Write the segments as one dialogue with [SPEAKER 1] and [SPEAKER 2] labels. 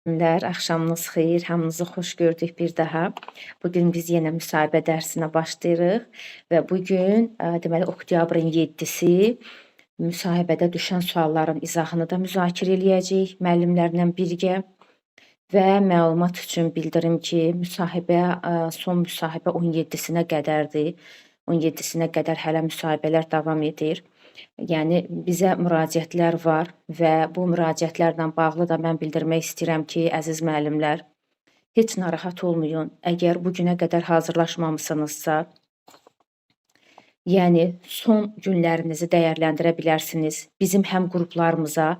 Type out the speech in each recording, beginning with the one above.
[SPEAKER 1] Günler, axşamınız xeyir, hamınızı xoş gördük bir daha. Bugün biz yenə müsahibə dərsinə başlayırıq və bugün deməli oktyabrın 7-si müsahibədə düşən sualların izahını da müzakirə eləyəcəyik müəllimlərlə birgə və məlumat üçün bildirim ki, son müsahibə 17-sinə qədərdir. 17-sinə qədər hələ müsahibələr davam edir. Yəni bizə müraciətlər var və bu müraciətlərlə bağlı da mən bildirmək istəyirəm ki, əziz müəllimlər, heç narahat olmayın. Əgər bu günə qədər hazırlaşmamısınızsa, yəni son günlərinizi dəyərləndirə bilərsiniz. Bizim həm qruplarımıza,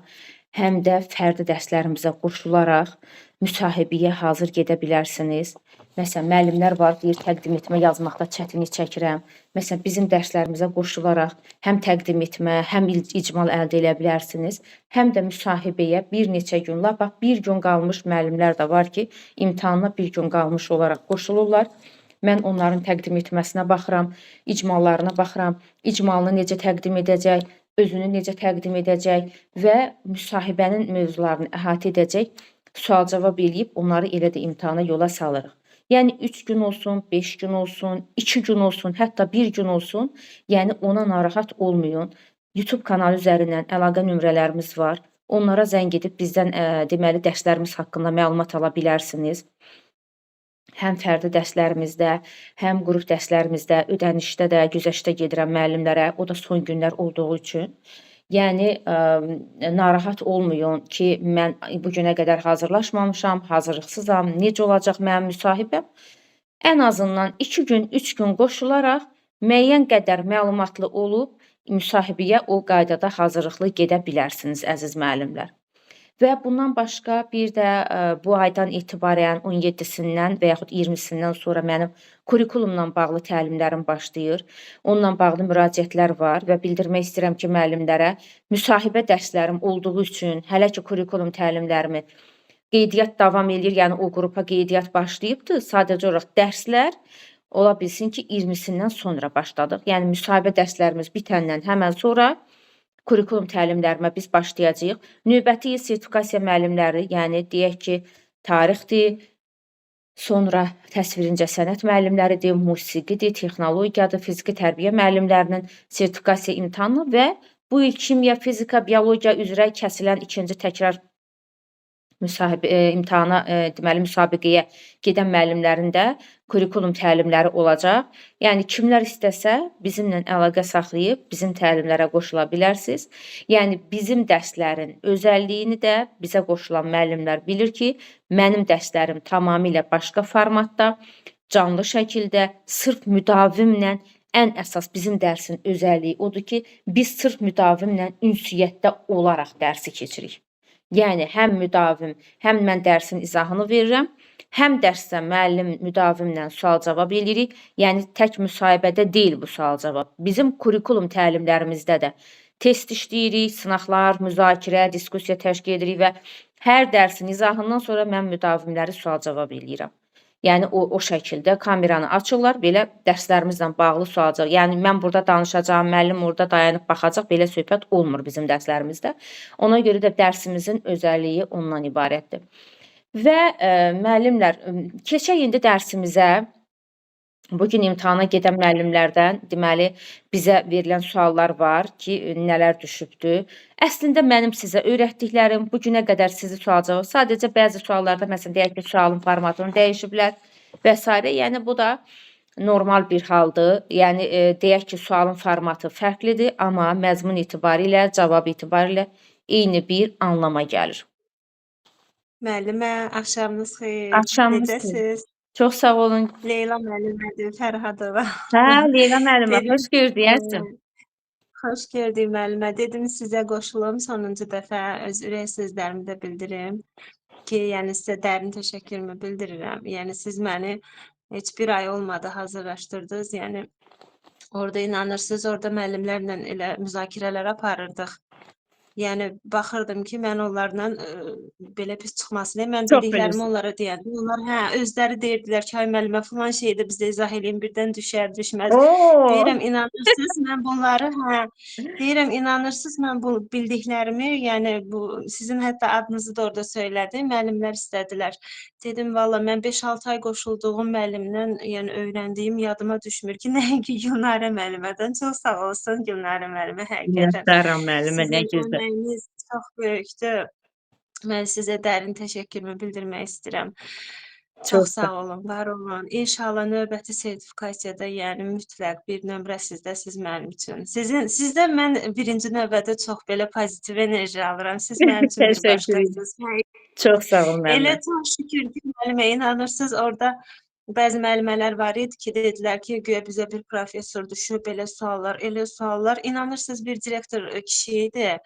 [SPEAKER 1] həm də fərdi dərslərimizə qoşularaq müsahibəyə hazır gedə bilərsiniz. Məsələn, müəllimlər var, deyir təqdim etmə yazmaqda çətinlik çəkirəm. Məsələn, bizim dərslərimizə qoşularaq həm təqdim etmə, həm icmal əldə edə bilərsiniz, həm də müsahibəyə bir neçə gün, bax bir gün qalmış müəllimlər də var ki, imtahana bir gün qalmış olaraq qoşulurlar. Mən onların təqdim etməsinə baxıram, icmallarına baxıram, icmalını necə təqdim edəcək, özünü necə təqdim edəcək və müsahibənin mövzularını əhatə edəcək sual-cavab eləyib onları elə də imtahana yola salırıq. Yəni 3 gün olsun, 5 gün olsun, 2 gün olsun, hətta 1 gün olsun, yəni ona narahat olmayın. YouTube kanalı üzərindən əlaqə nömrələrimiz var. Onlara zəng edib bizdən deməli dərslərimiz haqqında məlumat ala bilərsiniz. Həm fərdi dərslərimizdə, həm qrup dərslərimizdə, ödənişdə də güzəştə gedirəm müəllimlərə. O da son günlər olduğu üçün. Yəni narahat olmayın ki, mən bu günə qədər hazırlaşmamışam, hazırlıqsızam, necə olacaq mənim müsahibəm? Ən azından 2 gün, 3 gün qoşularaq müəyyən qədər məlumatlı olub müsahibəyə o qaydada hazırlıqlı gedə bilərsiniz, əziz müəllimlər. Və bundan başqa bir də bu aydan etibarən 17-sindən və yaxud 20-sindən sonra mənim kurikulumla bağlı təlimlərim başlayır. Onunla bağlı müraciətlər var və bildirmək istəyirəm ki, müəllimlərə müsahibə dərslərim olduğu üçün hələ ki kurikulum təlimlərimi qeydiyyat davam edir, yəni o qrupa qeydiyyat başlayıbdır. Sadəcə olaraq dərslər ola bilsin ki, 20-sindən sonra başladıq. Yəni müsahibə dərslərimiz bitəndən həmən sonra kurikulum təlimlərimə biz başlayacağıq. Növbəti il sertifikasiya müəllimləri, yəni deyək ki, tarixdir, sonra təsvirincəsənət müəllimləridir, musiqidir, texnologiyadır, fiziki tərbiyə müəllimlərinin sertifikasiya imtahanı və bu il kimya, fizika, biologiya üzrə kəsilən ikinci təkrar imtahana, deməli müsabiqəyə gedən müəllimlərin də kurikulum təlimləri olacaq. Yəni kimlər istəsə bizimlə əlaqə saxlayıb bizim təlimlərə qoşula bilərsiniz. Yəni bizim dərslərin özəlliyini də bizə qoşulan müəllimlər bilir ki, mənim dərslərim tamamilə başqa formatda, canlı şəkildə, sırf müdavimlə ən əsas bizim dərsin özəlliyi odur ki, biz sırf müdavimlə ünsiyyətdə olaraq dərsi keçirik. Yəni həm müdavim, həm mən dərsin izahını verirəm, həm dərsdə müəllim müdavimlə sual-cavab eləyirik. Yəni tək müsahibədə deyil bu sual-cavab. Bizim kurikulum təlimlərimizdə də test işləyirik, sınaqlar, müzakirə, diskussiya təşkil edirik və hər dərsin izahından sonra mən müdavimləri sual-cavab eləyirəm. Yəni o şəkildə kameranı açırlar, belə dərslərimizlə bağlı sual-cavab. Yəni mən burada danışacağam, müəllim orada dayanıb baxacaq, belə söhbət olmur bizim dərslərimizdə. Ona görə də dərsimizin özəlliyi ondan ibarətdir. Və müəllimlər, keçək indi dərsimizə. Bugün imtahana gedən müəllimlərdən deməli bizə verilən suallar var ki, nələr düşübdür. Əslində mənim sizə öyrətdiklərim bu günə qədər sizi sual-cavab, sadəcə bəzi suallarda məsələn deyək ki, sualın formatını dəyişiblər və s. Yəni bu da normal bir haldır. Yəni deyək ki, sualın formatı fərqlidir, amma məzmun etibarilə, cavab etibarilə eyni bir anlama gəlir.
[SPEAKER 2] Müəllimə, axşamınız xeyir.
[SPEAKER 1] Axşamınız xeyir.
[SPEAKER 2] Necəsiz?
[SPEAKER 1] Çox sağ olun.
[SPEAKER 2] Leyla müəllimədir, Fərhadova.
[SPEAKER 1] Hə, Leyla müəllimə,
[SPEAKER 2] Dedim,
[SPEAKER 1] xoş gördük.
[SPEAKER 2] xoş gördük müəllimə. Dedim sizə qoşulum, sonuncu dəfə öz ürək sözlərimi də bildirim ki, yəni sizə dərin təşəkkürümü bildirirəm. Yəni siz məni heç bir ay olmadı hazırlaşdırdınız. Yəni orada inanırsınız, orada müəllimlərlə elə müzakirələr aparırdıq. Yəni baxırdım ki, mən onlarla belə pis çıxmasın deyə mən
[SPEAKER 1] Çox
[SPEAKER 2] bildiklərimi
[SPEAKER 1] bilirsiz.
[SPEAKER 2] onlara deyəndə onlar hə, özləri deyirdilər ki, ay müəllimə filan şeyi də bizə izah eləyin, birdən düşər, düşməz.
[SPEAKER 1] Oo!
[SPEAKER 2] Deyirəm inanırsınız mən bunları hə, deyirəm inanırsınız mən bu bildiklərimi, yəni bu sizin hətta adınızı da orada söylədim, müəllimlər istədilər. Dedim valla mən 5-6 ay qoşulduğum müəllimdən, yəni öyrəndiyim yadıma düşmür ki, nəinki Gülnarə müəllimədən. Çox sağ olsun Gülnarə müəllimə həqiqətən.
[SPEAKER 1] Minnətdaram müəllimə, nə
[SPEAKER 2] Sizin
[SPEAKER 1] gözəl.
[SPEAKER 2] əməyiniz çox böyükdür. Mən sizə dərin təşəkkürümü bildirmək istəyirəm.
[SPEAKER 1] Çox
[SPEAKER 2] Çox
[SPEAKER 1] sağ
[SPEAKER 2] sağ olun, var olun. İnşallah növbəti sertifikasiyada, yəni mütləq bir nömrə sizdə, siz mənim üçün. Sizdən mən birinci növbədə çox belə pozitiv enerji alıram. Siz mənim üçün bir
[SPEAKER 1] təşəkkür edirəm.
[SPEAKER 2] başqasınız.
[SPEAKER 1] Çox sağ olun
[SPEAKER 2] Elə
[SPEAKER 1] müəllimə.
[SPEAKER 2] çox şükür ki, müəllimə inanırsınız, orada bəzi müəllimələr var idi ki, dedilər ki, guya bizə bir professor düşüb, belə suallar, elə suallar. İnanırsınız, bir direktor kişi idi.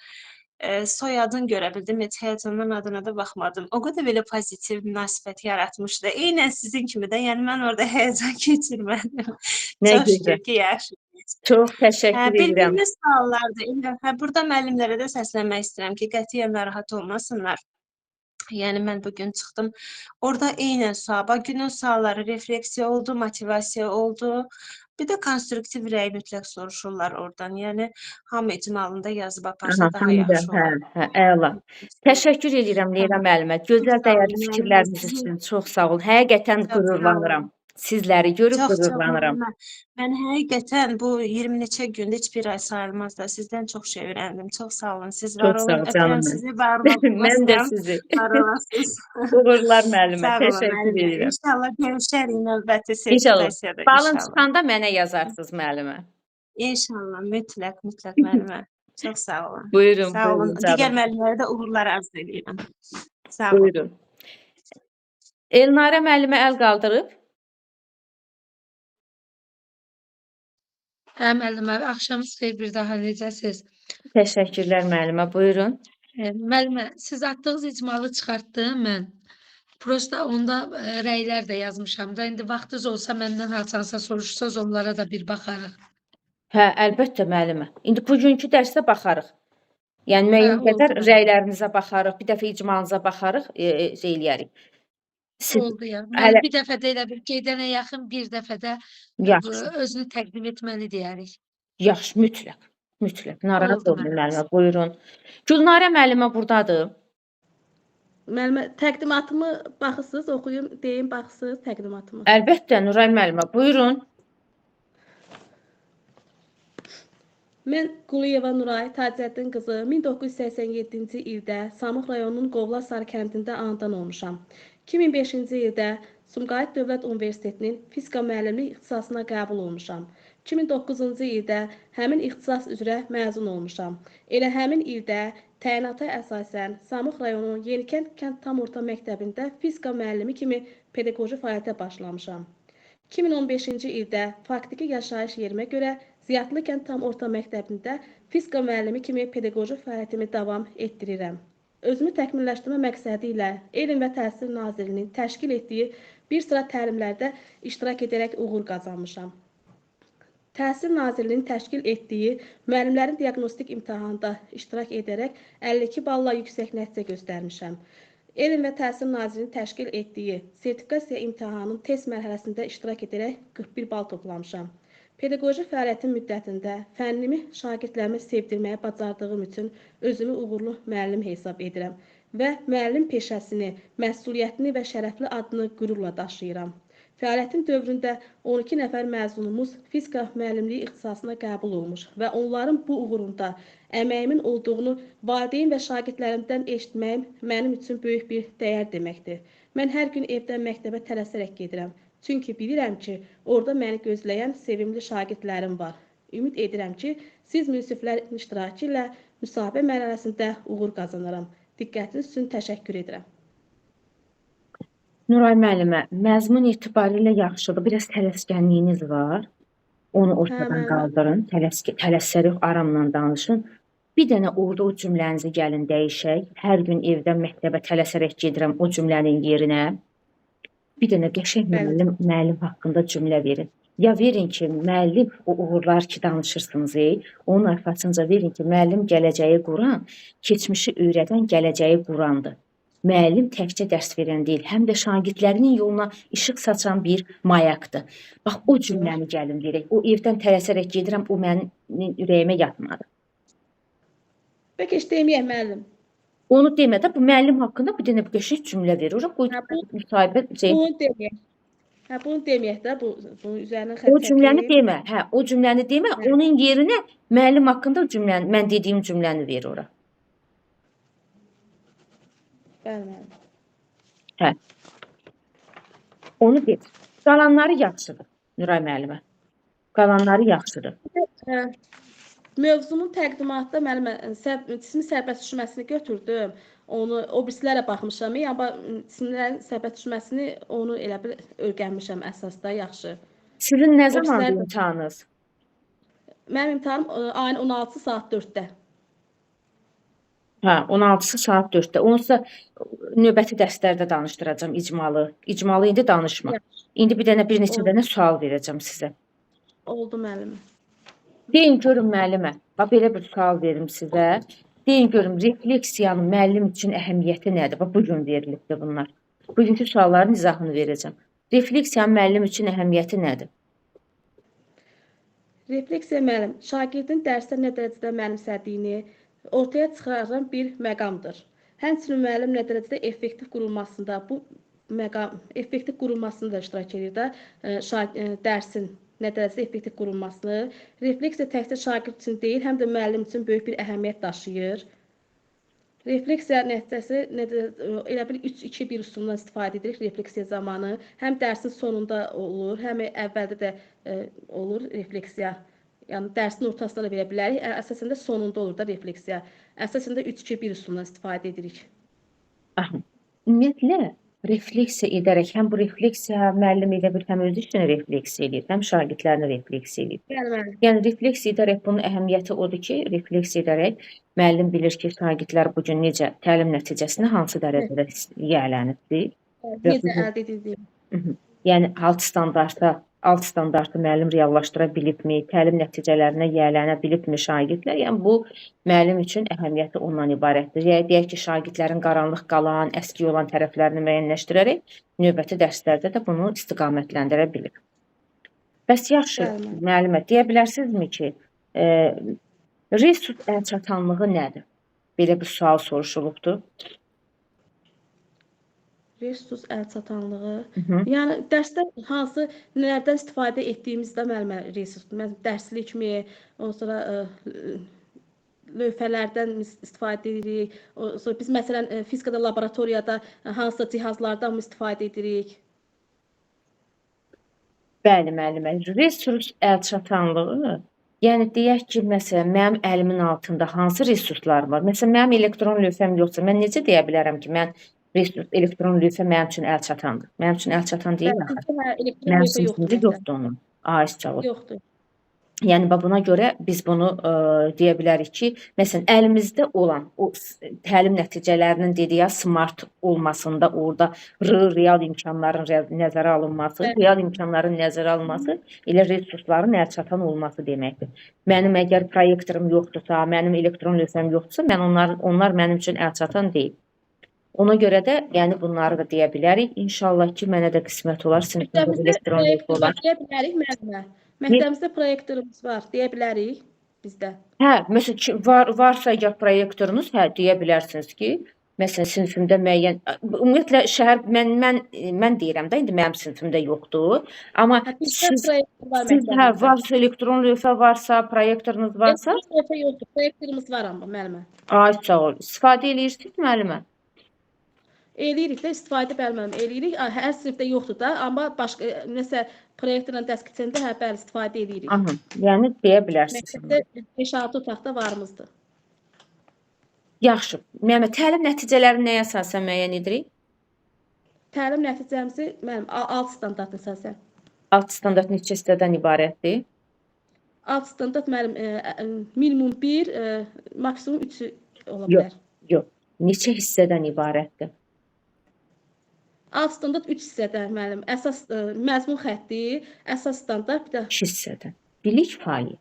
[SPEAKER 2] Soyadını görə bildim, heç həyəcandan adına da baxmadım. O qədər belə pozitiv münasibət yaratmışdı. Eynən sizin kimi də, yəni mən orada həyəcan keçirmədim.
[SPEAKER 1] Nə
[SPEAKER 2] Çox
[SPEAKER 1] gözəl.
[SPEAKER 2] şükür ki, yaxşı.
[SPEAKER 1] Çox
[SPEAKER 2] Hə,
[SPEAKER 1] təşəkkür edirəm.
[SPEAKER 2] bildiyiniz suallardır. İndi hə, burada müəllimlərə də səslənmək istəyirəm ki, qətiyyən narahat olmasınlar. Yəni mən bu gün çıxdım. Orada eynən sual, günün sualları refleksiya oldu, motivasiya oldu. Bir də konstruktiv rəy mütləq soruşurlar oradan. Yəni hamı icmalında yazıb
[SPEAKER 1] Aha,
[SPEAKER 2] aparsa daha
[SPEAKER 1] hamıda,
[SPEAKER 2] yaxşı
[SPEAKER 1] hə,
[SPEAKER 2] olar.
[SPEAKER 1] hə, əla. Təşəkkür edirəm
[SPEAKER 2] Hə,
[SPEAKER 1] Leyla müəllimə.
[SPEAKER 2] çox
[SPEAKER 1] Gözəl,
[SPEAKER 2] sağ olun
[SPEAKER 1] dəyərli
[SPEAKER 2] müəllimə.
[SPEAKER 1] fikirləriniz
[SPEAKER 2] Sizin
[SPEAKER 1] üçün çox sağ olun. Həqiqətən
[SPEAKER 2] çox sağ
[SPEAKER 1] qürurlanıram.
[SPEAKER 2] olun.
[SPEAKER 1] Sizləri görüb
[SPEAKER 2] Çox
[SPEAKER 1] qürurlanıram.
[SPEAKER 2] müəllimə. Mən həqiqətən bu 20 neçə gündə heç bir ay sayılmaz da sizdən çox şey öyrəndim. Çox sağ olun. Siz var
[SPEAKER 1] Çox sağ
[SPEAKER 2] olun.
[SPEAKER 1] ol
[SPEAKER 2] Öpürəm
[SPEAKER 1] canım mənim.
[SPEAKER 2] sizi. Barına
[SPEAKER 1] Mən də
[SPEAKER 2] basıram.
[SPEAKER 1] sizi.
[SPEAKER 2] Var olasınız.
[SPEAKER 1] Uğurlar müəllimə.
[SPEAKER 2] Sağ olun
[SPEAKER 1] Təşəkkür
[SPEAKER 2] müəllimə.
[SPEAKER 1] edirəm.
[SPEAKER 2] İnşallah görüşərik növbəti
[SPEAKER 1] İnşallah.
[SPEAKER 2] sertifikasiyada
[SPEAKER 1] Balın
[SPEAKER 2] inşallah.
[SPEAKER 1] çıxanda mənə yazarsınız müəllimə.
[SPEAKER 2] İnşallah mütləq, mütləq müəllimə. Çox sağ olun.
[SPEAKER 1] Buyurun,
[SPEAKER 2] Sağ olun.
[SPEAKER 1] buyurun
[SPEAKER 2] Digər
[SPEAKER 1] canım.
[SPEAKER 2] müəllimlərə də uğurlar arzu edirəm. Sağ olun.
[SPEAKER 1] Buyurun. Elnarə müəllimə əl qaldırıb.
[SPEAKER 3] Hə, müəllimə, axşamınız xeyir bir daha necəsiz?
[SPEAKER 1] Təşəkkürlər müəllimə. Buyurun.
[SPEAKER 3] Müəllimə, siz atdığınız icmalı çıxartdım mən. Prosta onda rəylər də yazmışam da. İndi vaxtınız olsa məndən haçansa soruşsanız onlara da bir baxarıq.
[SPEAKER 1] Hə, əlbəttə müəllimə. İndi bugünkü dərsdə baxarıq. Yəni
[SPEAKER 3] Hə,
[SPEAKER 1] müəyyən qədər
[SPEAKER 3] oldu.
[SPEAKER 1] rəylərinizə baxarıq, bir dəfə icmalınıza baxarıq, şey eləyərik. Siz
[SPEAKER 3] Oldu ya.
[SPEAKER 1] hələ
[SPEAKER 3] Mən bir dəfə də elə bir gedənə yaxın bir dəfə də
[SPEAKER 1] yaxşı,
[SPEAKER 3] özünü təqdim etməli deyərik.
[SPEAKER 1] yaxşı, mütləq, mütləq. Narahat
[SPEAKER 3] Oldu
[SPEAKER 1] olmayın
[SPEAKER 3] müəllimə.
[SPEAKER 1] müəllimə, buyurun. Gülnarə müəllimə burdadır.
[SPEAKER 4] Müəllimə, təqdimatımı baxırsınız, oxuyum, deyim, baxırsınız təqdimatımı.
[SPEAKER 1] Əlbəttə, Nuray müəllimə, buyurun.
[SPEAKER 4] Mən Quliyeva Nuray Tacəddin qızı 1987-ci ildə Samux rayonunun Qovlasar kəndində anadan olmuşam. 2005-ci ildə Sumqayıt Dövlət Universitetinin fizika müəllimlik ixtisasına qəbul olmuşam. 2009-cu ildə həmin ixtisas üzrə məzun olmuşam. Elə həmin ildə təyinata əsasən Samux rayonunun Yenikənd kənd tam orta məktəbində fizika müəllimi kimi pedaqoji fəaliyyətə başlamışam. 2015-ci ildə faktiki yaşayış yerimə görə Ziyatlı kənd tam orta məktəbində fizika müəllimi kimi pedaqoji fəaliyyətimi davam etdirirəm. Özümü təkmilləşdirmə məqsədi ilə Elm və Təhsil Nazirliyinin təşkil etdiyi bir sıra təlimlərdə iştirak edərək uğur qazanmışam. Təhsil Nazirliyinin təşkil etdiyi müəllimlərin diaqnostik imtahanında iştirak edərək 52 balla yüksək nəticə göstərmişəm. Elm və Təhsil Nazirliyinin təşkil etdiyi sertifikasiya imtahanının test mərhələsində iştirak edərək 41 bal toplamışam. Pedaqoji fəaliyyətin müddətində fənnimi şagirdlərimə sevdirməyə bacardığım üçün özümü uğurlu müəllim hesab edirəm və müəllim peşəsini, məsuliyyətini və şərəfli adını qürurla daşıyıram. Fəaliyyətin dövründə 12 nəfər məzunumuz fizika müəllimliyi ixtisasına qəbul olmuş və onların bu uğurunda əməyimin olduğunu valideyn və şagirdlərimdən eşitməyim mənim üçün böyük bir dəyər deməkdir. Mən hər gün evdən məktəbə tələsərək gedirəm. Çünki bilirəm ki, orada məni gözləyən sevimli şagirdlərim var. Ümid edirəm ki, siz münsiflərin iştirakı ilə müsahibə mərhələsində uğur qazanaram. Diqqətiniz üçün təşəkkür edirəm.
[SPEAKER 1] Nuray müəllimə, məzmun etibarilə yaxşıdır. Biraz tələskənliyiniz var. Onu ortadan
[SPEAKER 4] müəllimə.
[SPEAKER 1] qaldırın. Tələssərək aramla danışın. Bir dənə orada o cümlənizi gəlin dəyişək. Hər gün evdən məktəbə tələsərək gedirəm o cümlənin yerinə. Bir dənə qəşəng
[SPEAKER 4] Bəli.
[SPEAKER 1] müəllim haqqında cümlə verin. Ya verin ki, müəllim o uğurlar ki danışırsınız, onun arxasınca verin ki, müəllim gələcəyi quran, keçmişi öyrədən gələcəyi qurandır. Müəllim təkcə dərs verən deyil, həm də şagirdlərinin yoluna işıq saçan bir mayaqdır. Bax, o cümləni gəlin verək. O evdən tələsərək gedirəm, o mənim ürəyimə yatmadı.
[SPEAKER 4] Bəlkə heç deməyək müəllim.
[SPEAKER 1] Onu demə də, bu müəllim haqqında bir dənə qəşəng cümlə verir. Ora qoy müsahibə
[SPEAKER 4] Bunu deməyək. Bunu deməyək də, bunun üzərinə
[SPEAKER 1] O
[SPEAKER 4] xətt
[SPEAKER 1] cümləni
[SPEAKER 4] çəkib.
[SPEAKER 1] demə. Hə, o cümləni demə. Onun yerinə müəllim haqqında cümləni, mən dediyim cümləni ver ora.
[SPEAKER 4] Bəli, müəllim.
[SPEAKER 1] Hə. Onu de. Qalanları yaxşıdır, Nuray müəllimə. Qalanları yaxşıdır.
[SPEAKER 4] Mövzumun təqdimatda müəllim cismi sərbəst düşməsini götürdüm. Onu o birisilərə baxmışam, amma cisimlərin sərbəst düşməsini onu elə bil öyrənmişəm əsasda yaxşı.
[SPEAKER 1] Sizin nə
[SPEAKER 4] O
[SPEAKER 1] zamandır
[SPEAKER 4] birisilər-
[SPEAKER 1] imtahanınız?
[SPEAKER 4] Mənim imtahanım ayın 16 saat 4-də.
[SPEAKER 1] Hə, 16-sı saat 4-də. Onsa növbəti dərslərdə danışdıracağam icmalı. İcmalı indi danışma. İndi bir neçə dənə sual verəcəm sizə.
[SPEAKER 4] Oldu müəllim.
[SPEAKER 1] Deyin görün müəllimə. Bax belə bir sual verim sizə. Deyin görün refleksiyanın müəllim üçün əhəmiyyəti nədir? Bax bu gün verilibdir bunlar. Bugünkü sualların izahını verəcəm. Refleksiyanın müəllim üçün əhəmiyyəti nədir?
[SPEAKER 4] Refleksiya müəllim, şagirdin dərsdə nə dərəcədə mənimsədiyini ortaya çıxaran bir məqamdır. Həmçinin müəllim nə dərəcədə effektiv qurulmasında, bu məqam effektiv qurulmasında da iştirak edir də, dərsin nə dərəcədə effektiv qurulmasını. Refleksiya təkcə şagird üçün deyil, həm də müəllim üçün böyük bir əhəmiyyət daşıyır. Refleksiya nəticəsi elə bil 3-2-1 üsulundan istifadə edirik refleksiya zamanı. Həm dərsin sonunda olur, həm əvvəldə də olur refleksiya. Yəni dərsin ortasında da verə bilərik. Əsasən də sonunda olur da refleksiya. Əsasən də 3-2-1 üsulundan istifadə edirik.
[SPEAKER 1] Aha. Ümumiyyətlə refleksiya edərək həm bu refleksiya müəllim edə bil, həm özü üçün refleksiya edir, həm şagirdlərini refleksiya edir.
[SPEAKER 4] Bəli.
[SPEAKER 1] Yəni refleksiya edərək bunun əhəmiyyəti odur ki, refleksiya edərək müəllim bilir ki, şagirdlər bu gün necə təlim nəticəsini hansı dərəcədə yiyələnibdir.
[SPEAKER 4] Necə əldə edildi?
[SPEAKER 1] Yəni alt standartı müəllim reallaşdıra bilibmi, təlim nəticələrinə yiyələnə bilibmi şagirdlər? Yəni bu müəllim üçün əhəmiyyəti ondan ibarətdir. Yəni deyək ki, şagirdlərin qaranlıq qalan, əski olan tərəflərini müəyyənləşdirərək növbəti dərslərdə də bunu istiqamətləndirə bilir. Bəs yaxşı, müəllimə deyə bilərsinizmi ki, resurs əlçatanlığı nədir? Belə bir sual soruşulubdur.
[SPEAKER 4] Resurs əlçatanlığı. Yəni dərsdə hansı nələrdən istifadə etdiyimizdə müəllimə resurs, dərslikmi, ondan sonra lövhələrdən istifadə edirik. Sonra biz məsələn fizikada laboratoriyada hansısa cihazlardan istifadə edirik.
[SPEAKER 1] Bəli, müəllimə. Resurs əlçatanlığı, yəni deyək ki, məsələn, mənim əlimin altında hansı resurslar var? Məsələn, mənim elektron lövhəm yoxsa, mən necə deyə bilərəm ki, mən elektron lövhə mənim üçün əlçatandır? Mənim üçün əlçatan deyil axı. Mənim sinifimdə yoxdur onun. AS cavab.
[SPEAKER 4] Yoxdur.
[SPEAKER 1] Yəni buna görə biz bunu deyə bilərik ki, məsələn, əlimizdə olan o təlim nəticələrinin dediyi smart olmasında orada real imkanların nəzərə alınması, real imkanların nəzərə alınması elə resursların əlçatan olması deməkdir. Mənim əgər proyektorum yoxdursa, mənim elektron lövhəm yoxdursa, onlar mənim üçün əlçatan deyil. Ona görə də yəni bunları da deyə bilərik. İnşallah ki, mənə də qismət olar, sinifimdə elektron lövhə olar.
[SPEAKER 4] Deyə bilərik müəllimə. Məktəbimizdə proyektorumuz var, deyə bilərik bizdə.
[SPEAKER 1] Hə, məsələn, varsa əgər proyektorunuz, hə, deyə bilərsiniz ki, məsələn, sinifimdə müəyyən, ümumiyyətlə şəhər, mən deyirəm də, indi mənim sinifimdə yoxdur, amma siz, varsa elektron lövhə varsa, proyektorunuz varsa,
[SPEAKER 4] proyektorumuz var amma müəllimə.
[SPEAKER 1] Ay, sağ ol, istifadə edirsiniz müəllimə?
[SPEAKER 4] Eləyirik də, istifadə bəlmələm eləyirik. Hər sinifdə yoxdur da, amma başqa nəsə proyektorla dərs keçəndə bəli istifadə eləyirik.
[SPEAKER 1] Aha, yəni deyə bilərsiniz.
[SPEAKER 4] Məktəbdə 5-6 otaqda varımızdır.
[SPEAKER 1] Yaxşı. Müəllimə, təlim nəticələrini nəyə əsasən müəyyən edirik?
[SPEAKER 4] Təlim nəticəmizi mənim 6 standart əsasən.
[SPEAKER 1] 6 standart neçə hissədən ibarətdir?
[SPEAKER 4] 6 standart mənim minimum 1, maksimum 3 ola bilər.
[SPEAKER 1] Yox. Neçə hissədən ibarətdir?
[SPEAKER 4] Alt standart 3 hissədən müəllim. Əsas məzmun xətti, əsas standart, bir də
[SPEAKER 1] 2 hissədən. Bilik fəaliyyət.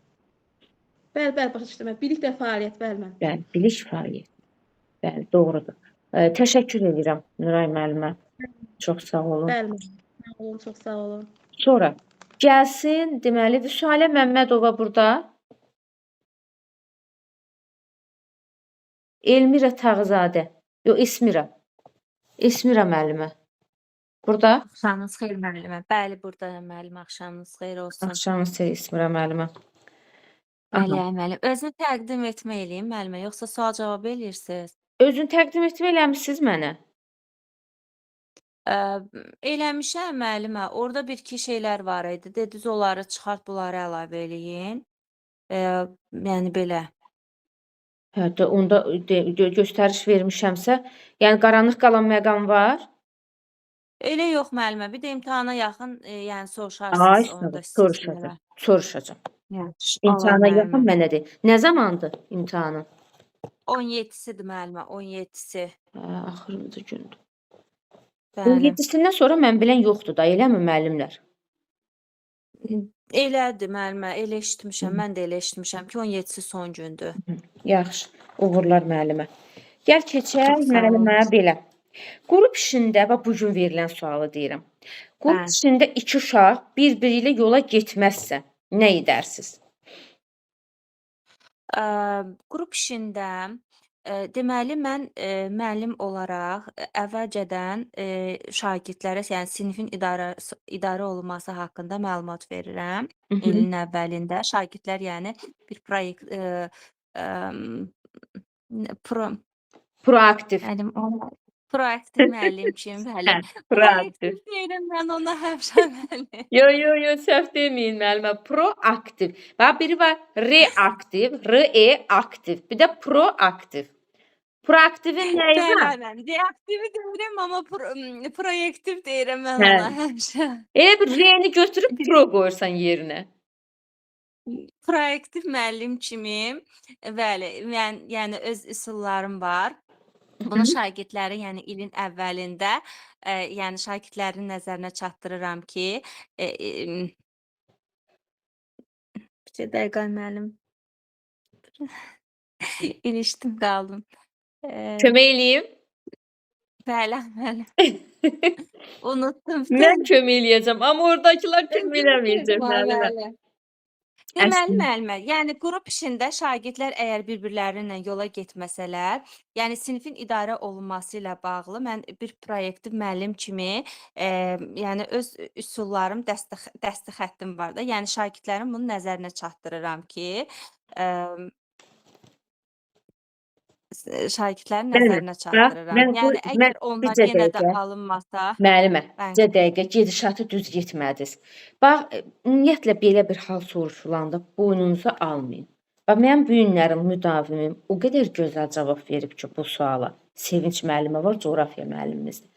[SPEAKER 4] bəli, başa düşdüm. Bilik və fəaliyyət, bəli müəllim.
[SPEAKER 1] Bəli, bilik fəaliyyət. Bəli, doğrudur. Təşəkkür edirəm Nuray müəllimə. Çox sağ olun.
[SPEAKER 4] Bəli müəllim. Sağ olun, çox sağ olun.
[SPEAKER 1] Sonra gəlsin, deməli Vüsalə Məmmədova burada. Elmira Tağızadə. Yox, İsmira müəllimə. Burada.
[SPEAKER 5] Axşamınız xeyir müəllimə. Bəli, buradayam müəllim. Axşamınız xeyir olsun.
[SPEAKER 1] Axşamınız xeyir İsmira müəllimə.
[SPEAKER 5] Bəli,
[SPEAKER 1] Aha.
[SPEAKER 5] müəllim. Özünü təqdim etmə eləyim müəllimə, yoxsa sual-cavab eləyirsiniz?
[SPEAKER 1] Özünü təqdim etmə eləmisiniz mənə.
[SPEAKER 5] Ə, Eləmişəm müəllimə. Orada bir-iki şeylər var idi. Dediniz onları çıxart, bunları əlavə eləyin. Yəni belə.
[SPEAKER 1] Hə, onda göstəriş vermişəmsə, yəni qaranlıq qalan məqam var.
[SPEAKER 5] Elə yox müəllimə. Bir də imtahana yaxın, yəni
[SPEAKER 1] Ay,
[SPEAKER 5] soruşarsınız onu da
[SPEAKER 1] soruşacağam. Soruşacağam.
[SPEAKER 5] Yəni,
[SPEAKER 1] İmtahana
[SPEAKER 5] Allah
[SPEAKER 1] yaxın
[SPEAKER 5] müəllimə.
[SPEAKER 1] mənə de. Nə zamandır imtahanın?
[SPEAKER 5] 17-sidir müəllimə, 17-si.
[SPEAKER 1] Hə, axırıncı gündür.
[SPEAKER 5] Bəli.
[SPEAKER 1] 17-sindən sonra mən bilən yoxdur da, eləmi müəllimlər?
[SPEAKER 5] Elədir müəllimə, elə eşitmişəm. Mən də elə eşitmişəm ki, 17-si son gündür.
[SPEAKER 1] Yaxşı, uğurlar müəllimə. Gəl keçək
[SPEAKER 5] Çox sağ
[SPEAKER 1] müəllimə
[SPEAKER 5] olun.
[SPEAKER 1] belə. Qrup işində, bax bu gün verilən sualı deyirəm. Qrup
[SPEAKER 5] Bəli.
[SPEAKER 1] işində iki uşaq bir-biri ilə yola getməzsə, nə edərsiniz?
[SPEAKER 5] Qrup işində deməli mən müəllim olaraq əvvəlcədən şagirdlərə, yəni sinifin idarə olunması haqqında məlumat verirəm. İlin əvvəlində şagirdlər yəni bir proyekt
[SPEAKER 1] Proaktiv.
[SPEAKER 5] müəllim ona proaktiv müəllim kimi bəli.
[SPEAKER 1] Hə, proaktiv.
[SPEAKER 5] Proaktiv deyirəm mən ona həmişə müəllim.
[SPEAKER 1] Yo, səhv deməyin müəllimə. Proaktiv. Bax biri var reaktiv, reaktiv. Bir də proaktiv. Proaktivin nəyi var?
[SPEAKER 5] Bəli, reaktivi deyirəm amma proyektiv deyirəm mən
[SPEAKER 1] Hə.
[SPEAKER 5] ona həmişə.
[SPEAKER 1] Elə bir reni götürüb pro qoyursan yerinə.
[SPEAKER 5] Proaktiv müəllim kimi bəli, yəni öz üsullarım var. Bunu şagirdlərə, yəni ilin əvvəlində, yəni şagirdlərin nəzərinə çatdırıram ki, bir dəqiqə müəllim. İlişdim qaldım.
[SPEAKER 1] Kömək eləyim.
[SPEAKER 5] Bəli, müəllim. Unutdum.
[SPEAKER 1] Mən kömək eləyəcəm, amma oradakılar kömək eləməyəcək müəllimə.
[SPEAKER 5] Bəli. Deməli müəllimə, yəni qrup işində şagirdlər əgər bir-birləri ilə yola getməsələr, yəni sinifin idarə olunması ilə bağlı mən bir proaktiv müəllim kimi, yəni öz üsullarım, dəsti xəttim var da. Yəni şagirdlərin bunu nəzərinə çatdırıram ki, şagirdlərin
[SPEAKER 1] Bəli,
[SPEAKER 5] nəzərinə
[SPEAKER 1] bax,
[SPEAKER 5] çatdırıram.
[SPEAKER 1] mən
[SPEAKER 5] Yəni
[SPEAKER 1] bu-
[SPEAKER 5] əgər
[SPEAKER 1] mən
[SPEAKER 5] onlar
[SPEAKER 1] bizə
[SPEAKER 5] yenə də
[SPEAKER 1] dəqiqə.
[SPEAKER 5] alınmasa,
[SPEAKER 1] Müəllimə,
[SPEAKER 5] Bəli.
[SPEAKER 1] bizə dəqiqə gedişatı düz getmədiniz. Bax, ümumiyyətlə belə bir hal soruşulanda boynunuza almayın. Bax, mənim bu günlərim müdavimim o qədər gözəl cavab verib ki, bu suala. Sevinç müəllimə var, coğrafiya müəllimimizdir.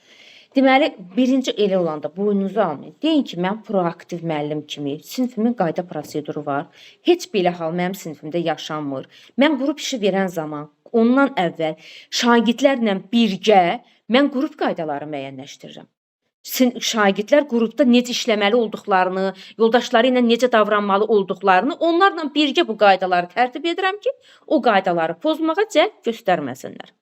[SPEAKER 1] Deməli, birinci elə olanda boynunuza almayın. Deyin ki, mən proaktiv müəllim kimi sinifimin qayda proseduru var. Heç belə hal mənim sinifimdə yaşanmır. Mən qrup işi verən zaman ondan əvvəl şagirdlərlə birgə mən qrup qaydaları müəyyənləşdirirəm. Şagirdlər qrupda necə işləməli olduqlarını, yoldaşları ilə necə davranmalı olduqlarını onlarla birgə bu qaydaları tərtib edirəm ki, o qaydaları pozmağa cəhd göstərməsinlər.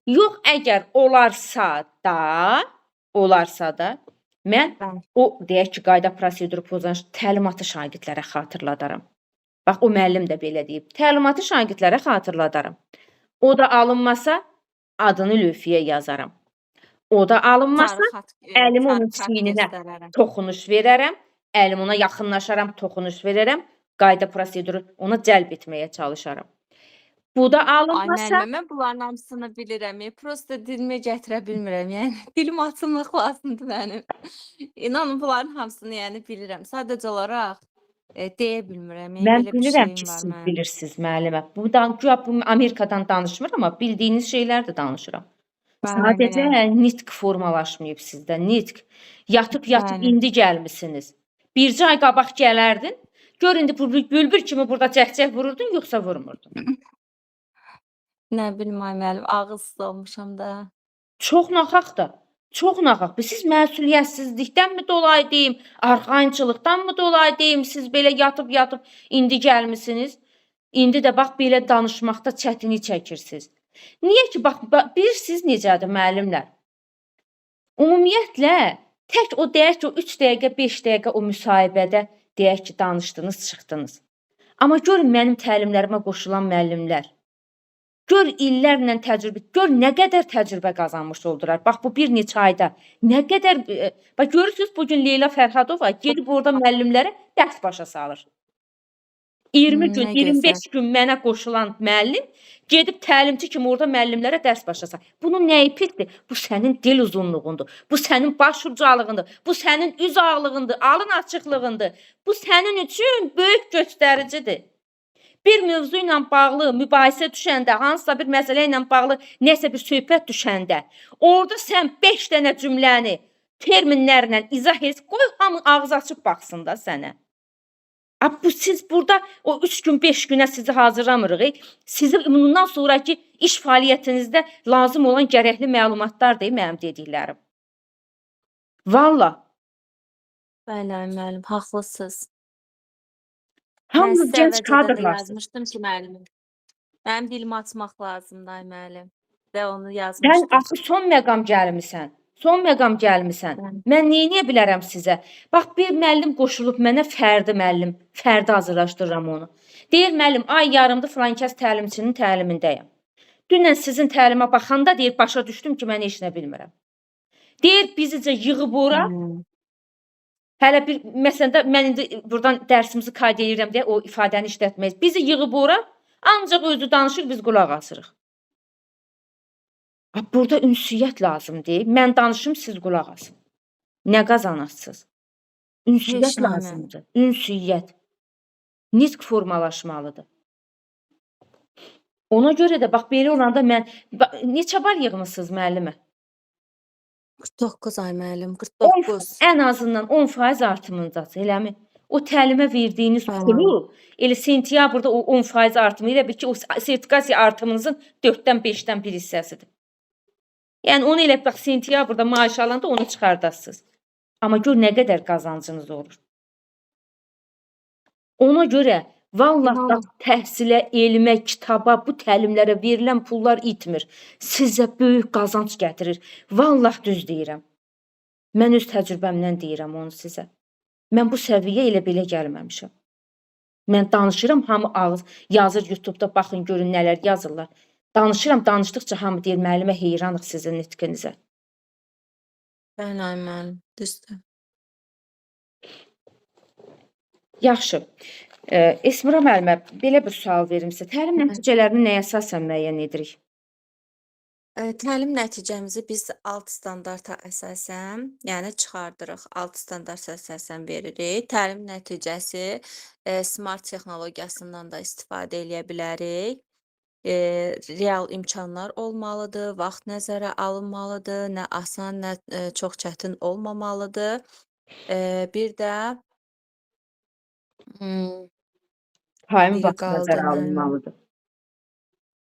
[SPEAKER 1] Yox, əgər olarsa da mən
[SPEAKER 5] Bəli.
[SPEAKER 1] o deyək ki, qayda proseduru pozan təlimatı şagirdlərə xatırladaram. Bax, o müəllim də belə deyib. Təlimatı şagirdlərə xatırladaram. O da alınmasa adını lövhəyə yazaram. O da alınmasa əlimi onun çiyninə toxunuş verərəm, əlim ona yaxınlaşaram, toxunuş verərəm, qayda proseduru ona cəlb etməyə çalışaram. Bu da
[SPEAKER 5] Ay
[SPEAKER 1] alınmasa
[SPEAKER 5] müəllimə, mən bunların hamısını bilirəm. Prosta dilimə gətirə bilmirəm. Yəni dilim açılmaq lazımdır mənim. İnanın bunların hamısını yəni bilirəm. Sadəcə olaraq deyə bilmirəm. Yəni
[SPEAKER 1] mən
[SPEAKER 5] belə bir
[SPEAKER 1] bilirəm
[SPEAKER 5] şeyim
[SPEAKER 1] ki,
[SPEAKER 5] var
[SPEAKER 1] siz
[SPEAKER 5] mənim.
[SPEAKER 1] bilirsiniz müəllimə. Bu Amerikadan danışmıram, amma bildiyiniz şeylər də danışıram. Sadəcə nitq formalaşmayıb sizdə, nitq. Yatıb
[SPEAKER 5] Bəli.
[SPEAKER 1] indi gəlmisiniz. Bircə ay qabaq gələrdin, gör indi bülbül kimi burada cəhcəh vururdun, yoxsa vurmurdun.
[SPEAKER 5] Nə bilim ay müəllim, ağız olmuşam da.
[SPEAKER 1] Çox naxaq da. Çox nağaq. Siz məsuliyyətsizlikdənmi dolayı deyim, arxayınçılıqdanmı dolayı deyim, siz belə yatıb indi gəlmisiniz? İndi də bax belə danışmaqda çətinlik çəkirsiniz. Niyə ki, bax, bilirsiniz necədir müəllimlər? Ümumiyyətlə, tək o deyək ki, o 3 dəqiqə, 5 dəqiqə o müsahibədə deyək ki, danışdınız, çıxdınız. Amma görün mənim təlimlərimə qoşulan müəllimlər. Gör illərlə təcrübə, gör nə qədər təcrübə qazanmış oldular. Bax bu bir neçə ayda nə qədər bax görürsüz bu gün Leyla Fərhadova gedib orada müəllimlərə dərs başa salır. 20 gün,
[SPEAKER 5] Nə
[SPEAKER 1] 25
[SPEAKER 5] gözəl.
[SPEAKER 1] gün mənə qoşulan müəllim gedib təlimçi kimi orada müəllimlərə dərs başa salır. Bunun nəyi pisdir? Bu sənin dil uzunluğundur. Bu sənin baş ucalığındır. Bu sənin üz ağlığındır, alın açıqlığındır. Bu sənin üçün böyük göstəricidir. Bir mövzu ilə bağlı mübahisə düşəndə, hansısa bir məsələ ilə bağlı nəsə bir söhbət düşəndə, orada sən 5 dənə cümləni terminlərlə izah et, qoy hamı ağız açıb baxsın da sənə. Bu siz burada o 3 gün, 5 günə sizi hazırlamırıq. Sizin bundan sonraki iş fəaliyyətinizdə lazım olan gərəkli məlumatlardır mənim dediklərim. Valla.
[SPEAKER 5] Bəli, müəllim, haqlısınız. Mən
[SPEAKER 1] Hamınız
[SPEAKER 5] sizə
[SPEAKER 1] gənc
[SPEAKER 5] əvvəlcədən də
[SPEAKER 1] kadrlarsınız.
[SPEAKER 5] yazmışdım ki, müəllimim. Mənim dilimi açmaq lazımdır, müəllim. Və onu
[SPEAKER 1] Sən
[SPEAKER 5] yazmışdım.
[SPEAKER 1] axı son məqam gəlmisən. Son məqam gəlmisən.
[SPEAKER 5] Bəli.
[SPEAKER 1] Mən neyniyə bilərəm sizə? Bax, bir müəllim qoşulub mənə Fərdi müəllim. Fərdi hazırlaşdırıram onu. Deyir müəllim, ay yarımdır filankəs təlimçinin təlimindəyəm. Dünən sizin təlimə baxanda deyir, başa düşdüm ki, mən heç nə bilmirəm. Deyir, bizicə yığıb ora. Hələ bir, məsələn, mən indi buradan dərsimizi qeyd edirəm deyə o ifadəni işlətməyiz. Bizi yığıb ora, ancaq özü danışır, biz qulaq asırıq. Burada ünsiyyət lazımdır. Mən danışım, siz qulaq asın. Nə qazanasınız? Ünsiyyət
[SPEAKER 5] Heç nə,
[SPEAKER 1] lazımdır. Ünsiyyət. Nitq formalaşmalıdır. Ona görə də bax belə olanda mən neçə bal yığmısınız müəllimə?
[SPEAKER 5] 49 ay müəllim,
[SPEAKER 1] 10,
[SPEAKER 5] 49.
[SPEAKER 1] ən azından 10% artımındadır, eləmi? O təlimə verdiyiniz
[SPEAKER 5] Bəli.
[SPEAKER 1] pulu, elə sentyabrda o 10% artımı elə bil ki, o sertifikasiya artımınızın 4-dən 5-dən bir hissəsidir. Yəni onu elə bax sentyabrda maaş alanda onu çıxardasınız. Amma gör nə qədər qazancınız olur. Ona görə vallah da təhsilə, elmə, kitaba, bu təlimlərə verilən pullar itmir. Sizə böyük qazanc gətirir. Vallah düz deyirəm. Mən öz təcrübəmdən deyirəm onu sizə. Mən bu səviyyə elə belə gəlməmişəm. Mən danışıram, hamı ağız yazır YouTube'da, baxın görün nələr yazırlar. Danışıram, danışdıqca hamı deyir, müəllimə heyranıq sizin nitqinizə.
[SPEAKER 5] Bəli, müəllim, düzdür.
[SPEAKER 1] Yaxşı. Esmira müəllimə, belə bir sual verim sizə. Təlim nəticələrini nəyə əsasən müəyyən edirik?
[SPEAKER 5] Təlim nəticəmizi biz alt standarta əsasən, yəni çıxardırıq, alt standarta əsasən veririk. Təlim nəticəsi smart texnologiyasından da istifadə edə bilərik. Real imkanlar olmalıdır, vaxt nəzərə alınmalıdır, nə asan, nə çox çətin olmamalıdır. Bir də
[SPEAKER 1] Payın
[SPEAKER 5] biri
[SPEAKER 1] vaxt
[SPEAKER 5] qaldı
[SPEAKER 1] nəzərə
[SPEAKER 5] müəllimə.
[SPEAKER 1] alınmalıdır.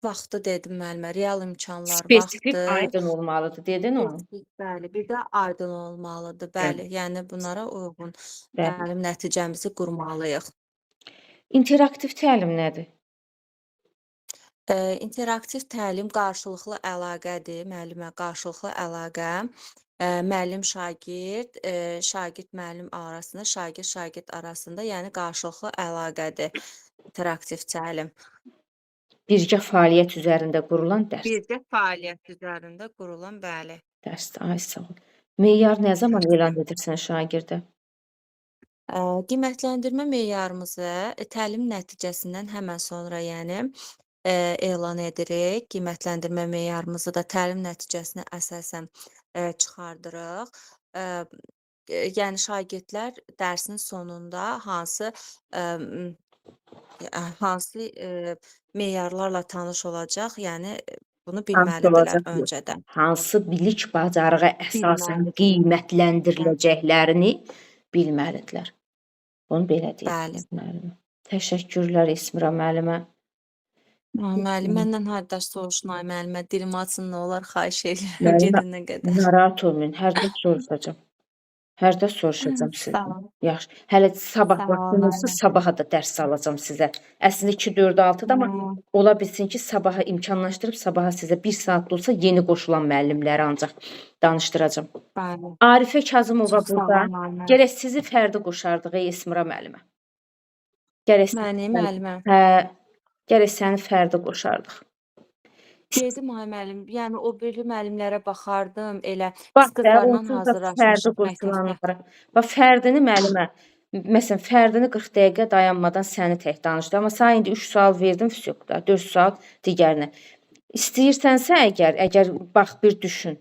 [SPEAKER 5] Vaxtı dedim müəllimə, real imkanlar,
[SPEAKER 1] Spesifik
[SPEAKER 5] vaxtı.
[SPEAKER 1] aydın olmalıdır, dedin onu.
[SPEAKER 5] Spesifik, bəli, bir də aydın olmalıdır, bəli. Yəni bunlara uyğun
[SPEAKER 1] Bəli.
[SPEAKER 5] təlim nəticəmizi qurmalıyıq.
[SPEAKER 1] İnteraktiv təlim nədir?
[SPEAKER 5] İnteraktiv təlim qarşılıqlı əlaqədir, müəllimə, qarşılıqlı əlaqə. Müəllim şagird, şagird müəllim arasında, şagird arasında, yəni qarşılıqlı əlaqədir interaktiv təlim.
[SPEAKER 1] Birgə fəaliyyət üzərində qurulan dərs.
[SPEAKER 5] Birgə fəaliyyət üzərində qurulan, bəli.
[SPEAKER 1] Dərsdir, ay sağ ol. Meyar nə zaman elan edirsən şagirdə?
[SPEAKER 5] Qiymətləndirmə meyarımızı təlim nəticəsindən həmən sonra, yəni elan edirik. Qiymətləndirmə meyarımızı da təlim nəticəsinə əsasən çıxardırıq. Yəni şagirdlər dərsin sonunda hansı meyarlarla tanış olacaq, yəni bunu bilməlidirlər öncədən.
[SPEAKER 1] Hansı bilik bacarığa əsasən
[SPEAKER 5] Bilməlidir.
[SPEAKER 1] qiymətləndiriləcəklərini bilməlidirlər. Bunu belə deyək.
[SPEAKER 5] Bəli.
[SPEAKER 1] Təşəkkürlər Esmira müəllimə.
[SPEAKER 5] Müəllim, məndən hardaş soruşun ay müəllimə, dilim açın, nə olar, xahiş edirəm
[SPEAKER 1] Müəllimə,
[SPEAKER 5] gedənə qədər.
[SPEAKER 1] narahat olmayın, hər dəfə soruşacağam. Hər dəfə soruşacağım
[SPEAKER 5] Sağ
[SPEAKER 1] sizdən.
[SPEAKER 5] ol.
[SPEAKER 1] Yaxşı. Hələ sabah
[SPEAKER 5] Sağ ol
[SPEAKER 1] vaxtınızsa
[SPEAKER 5] müəllim.
[SPEAKER 1] sabaha da dərs alacağam sizə. Əslində 2-4-6-da amma ola bilsin ki, sabaha imkanlaşdırıb sabaha sizə 1 saat da olsa yeni qoşulan müəllimləri ancaq danışdıracağam.
[SPEAKER 5] Bəli.
[SPEAKER 1] Arifə Kazımova
[SPEAKER 5] Çox sağ
[SPEAKER 1] burada.
[SPEAKER 5] olun müəllimə.
[SPEAKER 1] Gərək sizi fərdi qoşardıq ey Esmira müəllimə. Gərək
[SPEAKER 5] Məni müəllimə.
[SPEAKER 1] gərək səni fərdi qoşardıq.
[SPEAKER 5] Dedim ay müəllim, yəni o biri müəllimlərə baxardım, elə
[SPEAKER 1] Bax
[SPEAKER 5] biz
[SPEAKER 1] da
[SPEAKER 5] qızlarla
[SPEAKER 1] onsuz da fərdi
[SPEAKER 5] hazırlaşmışıq məktəbdə.
[SPEAKER 1] qoşulanlara. Bax fərdini müəllimə, məsələn fərdini 40 dəqiqə dayanmadan səni tək danışdı. Amma sən indi 3 sual verdin, da 4 sual digərinə. İstəyirsənsə əgər bax bir düşün.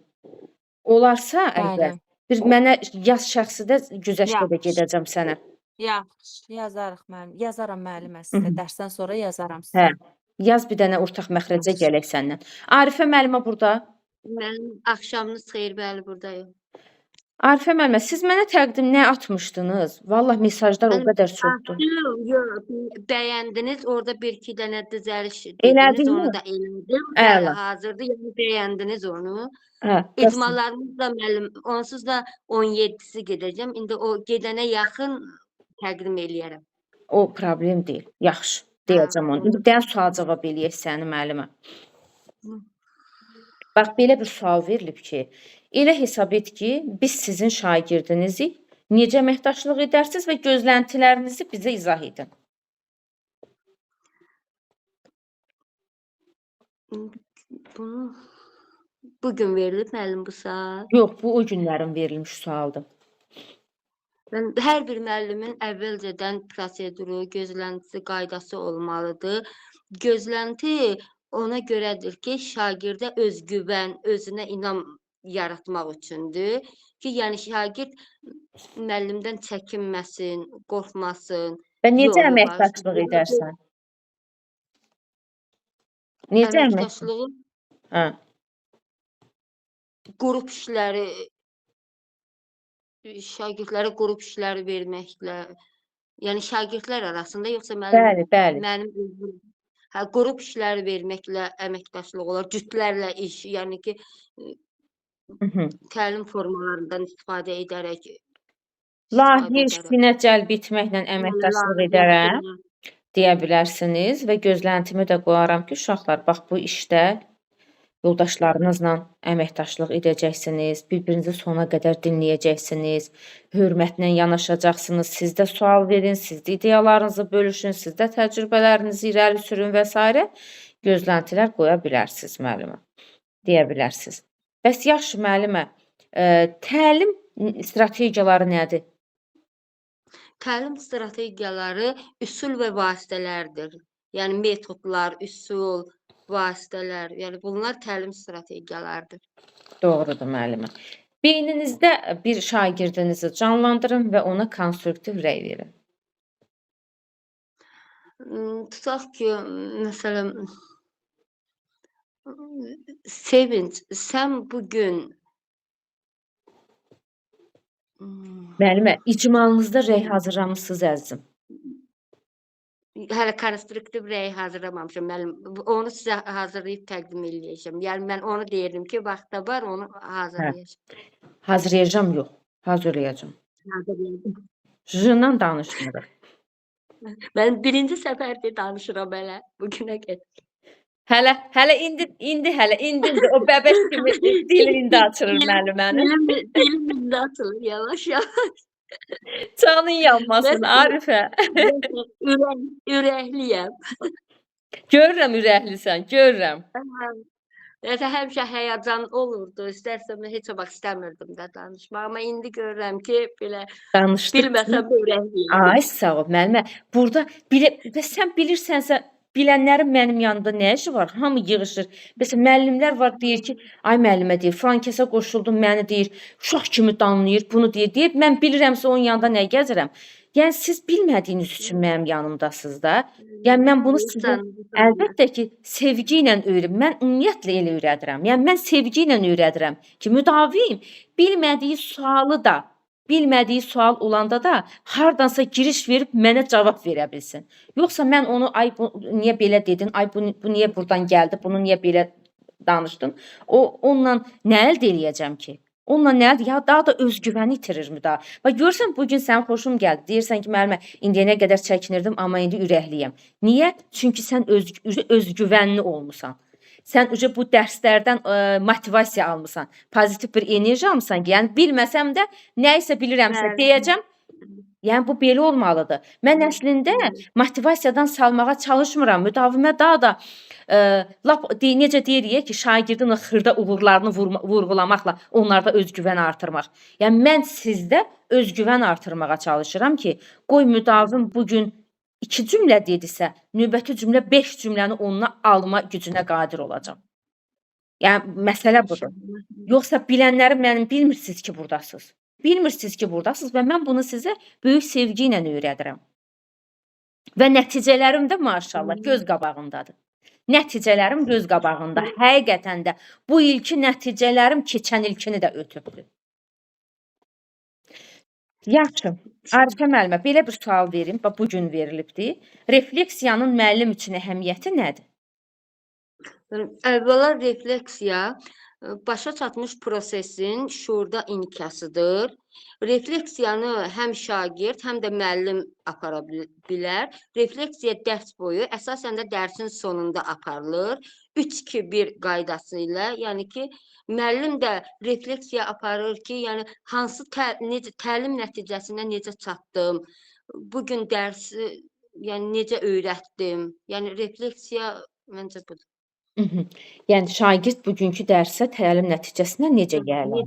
[SPEAKER 1] Olarsa əgər
[SPEAKER 5] Bəli.
[SPEAKER 1] bir mənə yaz şəxsi də güzəştə də
[SPEAKER 5] Yaxşı.
[SPEAKER 1] gedəcəm sənə.
[SPEAKER 5] Yaxşı, yazarıq müəllim. Yazaram müəllimə sizə. Dərsdən sonra yazaram
[SPEAKER 1] Hə.
[SPEAKER 5] sizə.
[SPEAKER 1] Yaz bir dənə ortaq məxrəcə gələk səndən. Arifə müəllimə burada.
[SPEAKER 6] Mənim axşamınız xeyir, bəli, buradayım.
[SPEAKER 1] Arifə müəllimə, siz mənə təqdim nə atmışdınız? Vallah mesajlar o
[SPEAKER 6] Mənim
[SPEAKER 1] qədər çoxdur.
[SPEAKER 6] Yox, bəyəndiniz, orada bir-iki dənə düzəliş
[SPEAKER 1] Elədin
[SPEAKER 6] dediniz,
[SPEAKER 1] mi?
[SPEAKER 6] onu da elədim.
[SPEAKER 1] Əla.
[SPEAKER 6] Bəli, hazırdır, yəni bəyəndiniz onu.
[SPEAKER 1] Hə. bəs-
[SPEAKER 6] İcmalarımız da müəllim, onsuz da 17-si gedəcəm. İndi o gedənə yaxın təqdim eləyərəm.
[SPEAKER 1] O problem deyil. Yaxşı. Deyəcəm onu. İndi dən sual cavab eləyək səni müəllimə. Bax belə bir sual verilib ki, elə hesab et ki, biz sizin şagirdinizik. Necə əməkdaşlıq edərsiniz və gözləntilərinizi bizə izah edin.
[SPEAKER 6] Bunu bugün verilib müəllim bu saat.
[SPEAKER 1] Yox, bu o günlərin verilmiş sualdır.
[SPEAKER 6] Mən hər bir müəllimin əvvəlcədən proseduru, gözləntisi, qaydası olmalıdır. Gözlənti ona görədir ki, şagirdə özgüvən, özünə inam yaratmaq üçündür ki, yəni şagird müəllimdən çəkinməsin, qorxmasın.
[SPEAKER 1] Və necə
[SPEAKER 6] Yolu var.
[SPEAKER 1] əməkdaşlıq edərsən? Necə əməkdaşlıq?
[SPEAKER 6] Əməkdaşlığı
[SPEAKER 1] Hə.
[SPEAKER 6] qrup işləri, şagirdlərə qrup işləri verməklə, yəni şagirdlər arasında yoxsa
[SPEAKER 1] Bəli, bəli.
[SPEAKER 6] mənim özüm, qrup işləri verməklə əməkdaşlıq olar, cütlərlə iş, yəni ki, təlim formalarından istifadə edərək
[SPEAKER 1] Layihə işinə cəlb etməklə əməkdaşlıq edərəm deyə bilərsiniz və gözləntimi də qoyaram ki, uşaqlar, bax bu işdə yoldaşlarınızla əməkdaşlıq edəcəksiniz, bir-birinizi sona qədər dinləyəcəksiniz, hörmətlə yanaşacaqsınız, siz də sual verin, siz də ideyalarınızı bölüşün, siz də təcrübələrinizi irəli sürün və s. gözləntilər qoya bilərsiniz müəllimə, deyə bilərsiniz. Bəs yaxşı müəllimə, təlim strategiyaları nədir?
[SPEAKER 6] Təlim strategiyaları üsul və vasitələrdir. Yəni metodlar, üsul, vasitələr, yəni bunlar təlim strategiyalarıdır.
[SPEAKER 1] Doğrudur müəllimə. Beyninizdə bir şagirdinizi canlandırın və ona konstruktiv rəy verin.
[SPEAKER 6] Tutaq ki, məsələn, Sevinç, sən bugün
[SPEAKER 1] Müəllimə, icmalınızda rəy hazırlamısınız əzizim.
[SPEAKER 6] hələ konstruktiv rəy hazırlamamışam. Müəllim, onu sizə hazırlayıb təqdim eləyəcəm. Yəni mən onu deyirdim ki, vaxtda var, onu hazırlayacağam.
[SPEAKER 1] Hazırlayacağam, yox, hazırlayacağam.
[SPEAKER 6] Hazırlayacağam.
[SPEAKER 1] Jından danışmırıq.
[SPEAKER 6] Mən birinci səfərdir danışıram hələ bugünə qədər.
[SPEAKER 1] Hələ indi o bəbək kimi dilində açılır müəllimənin.
[SPEAKER 6] Dilim açılır yavaş-yavaş.
[SPEAKER 1] Canın yanmasın Arifə.
[SPEAKER 6] Ürəkliyəm.
[SPEAKER 1] Görürəm ürəklisən, görürəm.
[SPEAKER 6] Həmişə həyəcan olurdu. İstərsəm heç vaxt istəmirdim də danışmaq. Amma indi görürəm ki, belə
[SPEAKER 1] Danışdıq.
[SPEAKER 6] bilməsəm ürəkliyəm.
[SPEAKER 1] Ay sağ ol müəllimə. Burada sən bilirsənsə bilənlərin mənim yanımda nə işi var? Hamı yığışır. Məsələn, müəllimlər var deyir ki, ay müəllimə deyir, falan kəsə qoşuldum, məni deyir, uşaq kimi danlayır, bunu deyir. Mən bilirəmsə onun yanında nə gəzirəm? Yəni siz bilmədiyiniz üçün mənim yanımdasınız da. Yəni mən bunu sizə əlbəttə ki, sevgi ilə öyrədirəm. Mən ümumiyyətlə elə öyrədirəm. Yəni mən sevgi ilə öyrədirəm ki, müdavim bilmədiyi sualı da bilmədiyi sual olanda da hardansa giriş verib mənə cavab verə bilsin. Yoxsa mən onu ay bu niyə belə dedin? Ay bu niyə burdan gəldi? Bunu niyə belə danışdın? Onunla nə əldə eləyəcəm ki? Onunla nə əldə? Ya daha da özgüvəni itirirmi daha? Bax görürsən bu gün sənin xoşun gəldi. Deyirsən ki, müəllimə indiyənə qədər çəkinirdim, amma indi ürəkliyəm. Niyə? Çünki sən özgüvənli olmusan. Sən bu dərslərdən motivasiya almısan, pozitiv bir enerji almısan ki, yəni bilməsəm də nə isə bilirəmsə deyəcəm. Yəni bu belə olmalıdır. Mən əslində motivasiyadan salmağa çalışmıram. Müdavimə daha da lap necə deyirik ki, şagirdin o xırda uğurlarını vurğulamaqla onlarda özgüvən artırmaq. Yəni mən sizdə özgüvən artırmağa çalışıram ki, qoy müdavim bu gün 2 cümlə dedisə, növbəti cümlə 5 cümləni onunla alma gücünə qadir olacam. Yəni məsələ budur. Yoxsa bilənləri mənim bilmirsiniz ki, burdasınız. Bilmirsiniz ki, burdasınız və mən bunu sizə böyük sevgi ilə öyrədirəm. Və nəticələrim də maşallah göz qabağındadır. Nəticələrim göz qabağında. Həqiqətən də bu ilki nəticələrim keçən ilkini də ötübdür. Yaxşı. Arifə müəllimə, belə bir sual verim. Bu gün verilibdir. Refleksiyanın müəllim üçün əhəmiyyəti nədir?
[SPEAKER 6] Əvvəla refleksiya başa çatmış prosesin şuurda inkasıdır. Refleksiyanı həm şagird, həm də müəllim apara bilər. Refleksiya dərs boyu, əsasən də dərsin sonunda aparılır. 3-2-1 qaydası ilə, yəni ki, müəllim də refleksiya aparır ki, yəni hansı təlim nəticəsinə necə çatdım, bugün dərsi yəni necə öyrətdim. Yəni refleksiya məncə budur.
[SPEAKER 1] Yəni şagird bugünkü dərsə təlim nəticəsinə necə gəlir?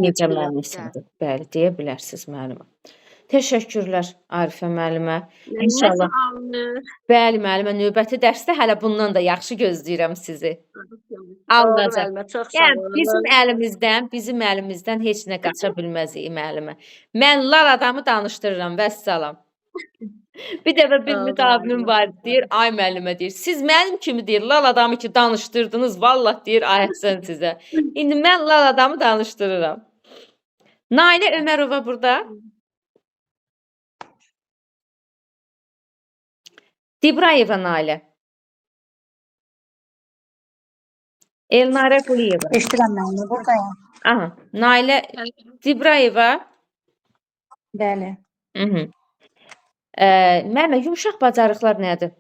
[SPEAKER 6] Necə
[SPEAKER 1] mənimsindir. Bəli, deyə bilərsiniz müəllimə. Təşəkkürlər Arifə müəllimə. İnşallah. Bəli müəllimə, növbəti dərsdə hələ bundan da yaxşı gözləyirəm sizi. Alınacaq. Yəni bizim əlimizdən heç nə qaça bilməz müəllimə. Mən lal adamı danışdırıram, vəssalam. Bir dəfə bir müdavimim var, deyir, ay müəllimə deyir, siz mənim kimi deyir, lal adamı ki danışdırdınız, vallah deyir, ayəsən sizə. İndi mən lal adamı danışdırıram. Nailə Ömərova burada. Dibrayeva Nailə. Elnarə Quliyeva.
[SPEAKER 7] Eşidirəm mən, buradayım.
[SPEAKER 1] Aha, Nailə Dibrayeva.
[SPEAKER 7] Bəli.
[SPEAKER 1] Müəllimə, yumşaq bacarıqlar nədir?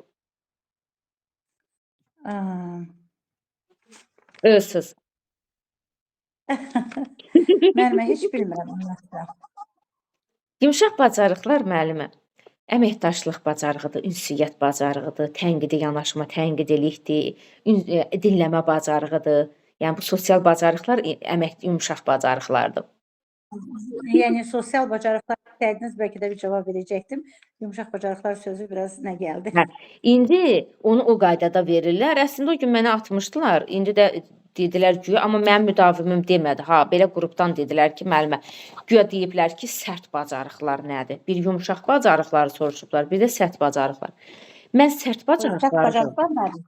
[SPEAKER 1] Ölsüz.
[SPEAKER 7] Müəllimə, heç bilmirəm ümumiyyətlə.
[SPEAKER 1] Yumşaq bacarıqlar müəllimə, əməkdaşlıq bacarığıdır, ünsiyyət bacarığıdır, tənqidi yanaşma, tənqidilikdir, dinləmə bacarığıdır. Yəni bu sosial bacarıqlar yumşaq bacarıqlardır.
[SPEAKER 7] Yəni sosial bacarıqlar istədiniz, bəlkə də bir cavab verəcəkdim. Yumşaq bacarıqlar sözü biraz nə gəldi?
[SPEAKER 1] İndi onu o qaydada verirlər. Əslində o gün mənə atmışdılar. İndi də dedilər ki, amma mənim müdavimim demədi. Ha, belə qrupdan dedilər ki, müəllimə, güya deyiblər ki, sərt bacarıqlar nədir? Bir yumşaq bacarıqları soruşublar, bir də sərt bacarıqlar. Mən sərt bacarıqlar
[SPEAKER 7] nədir?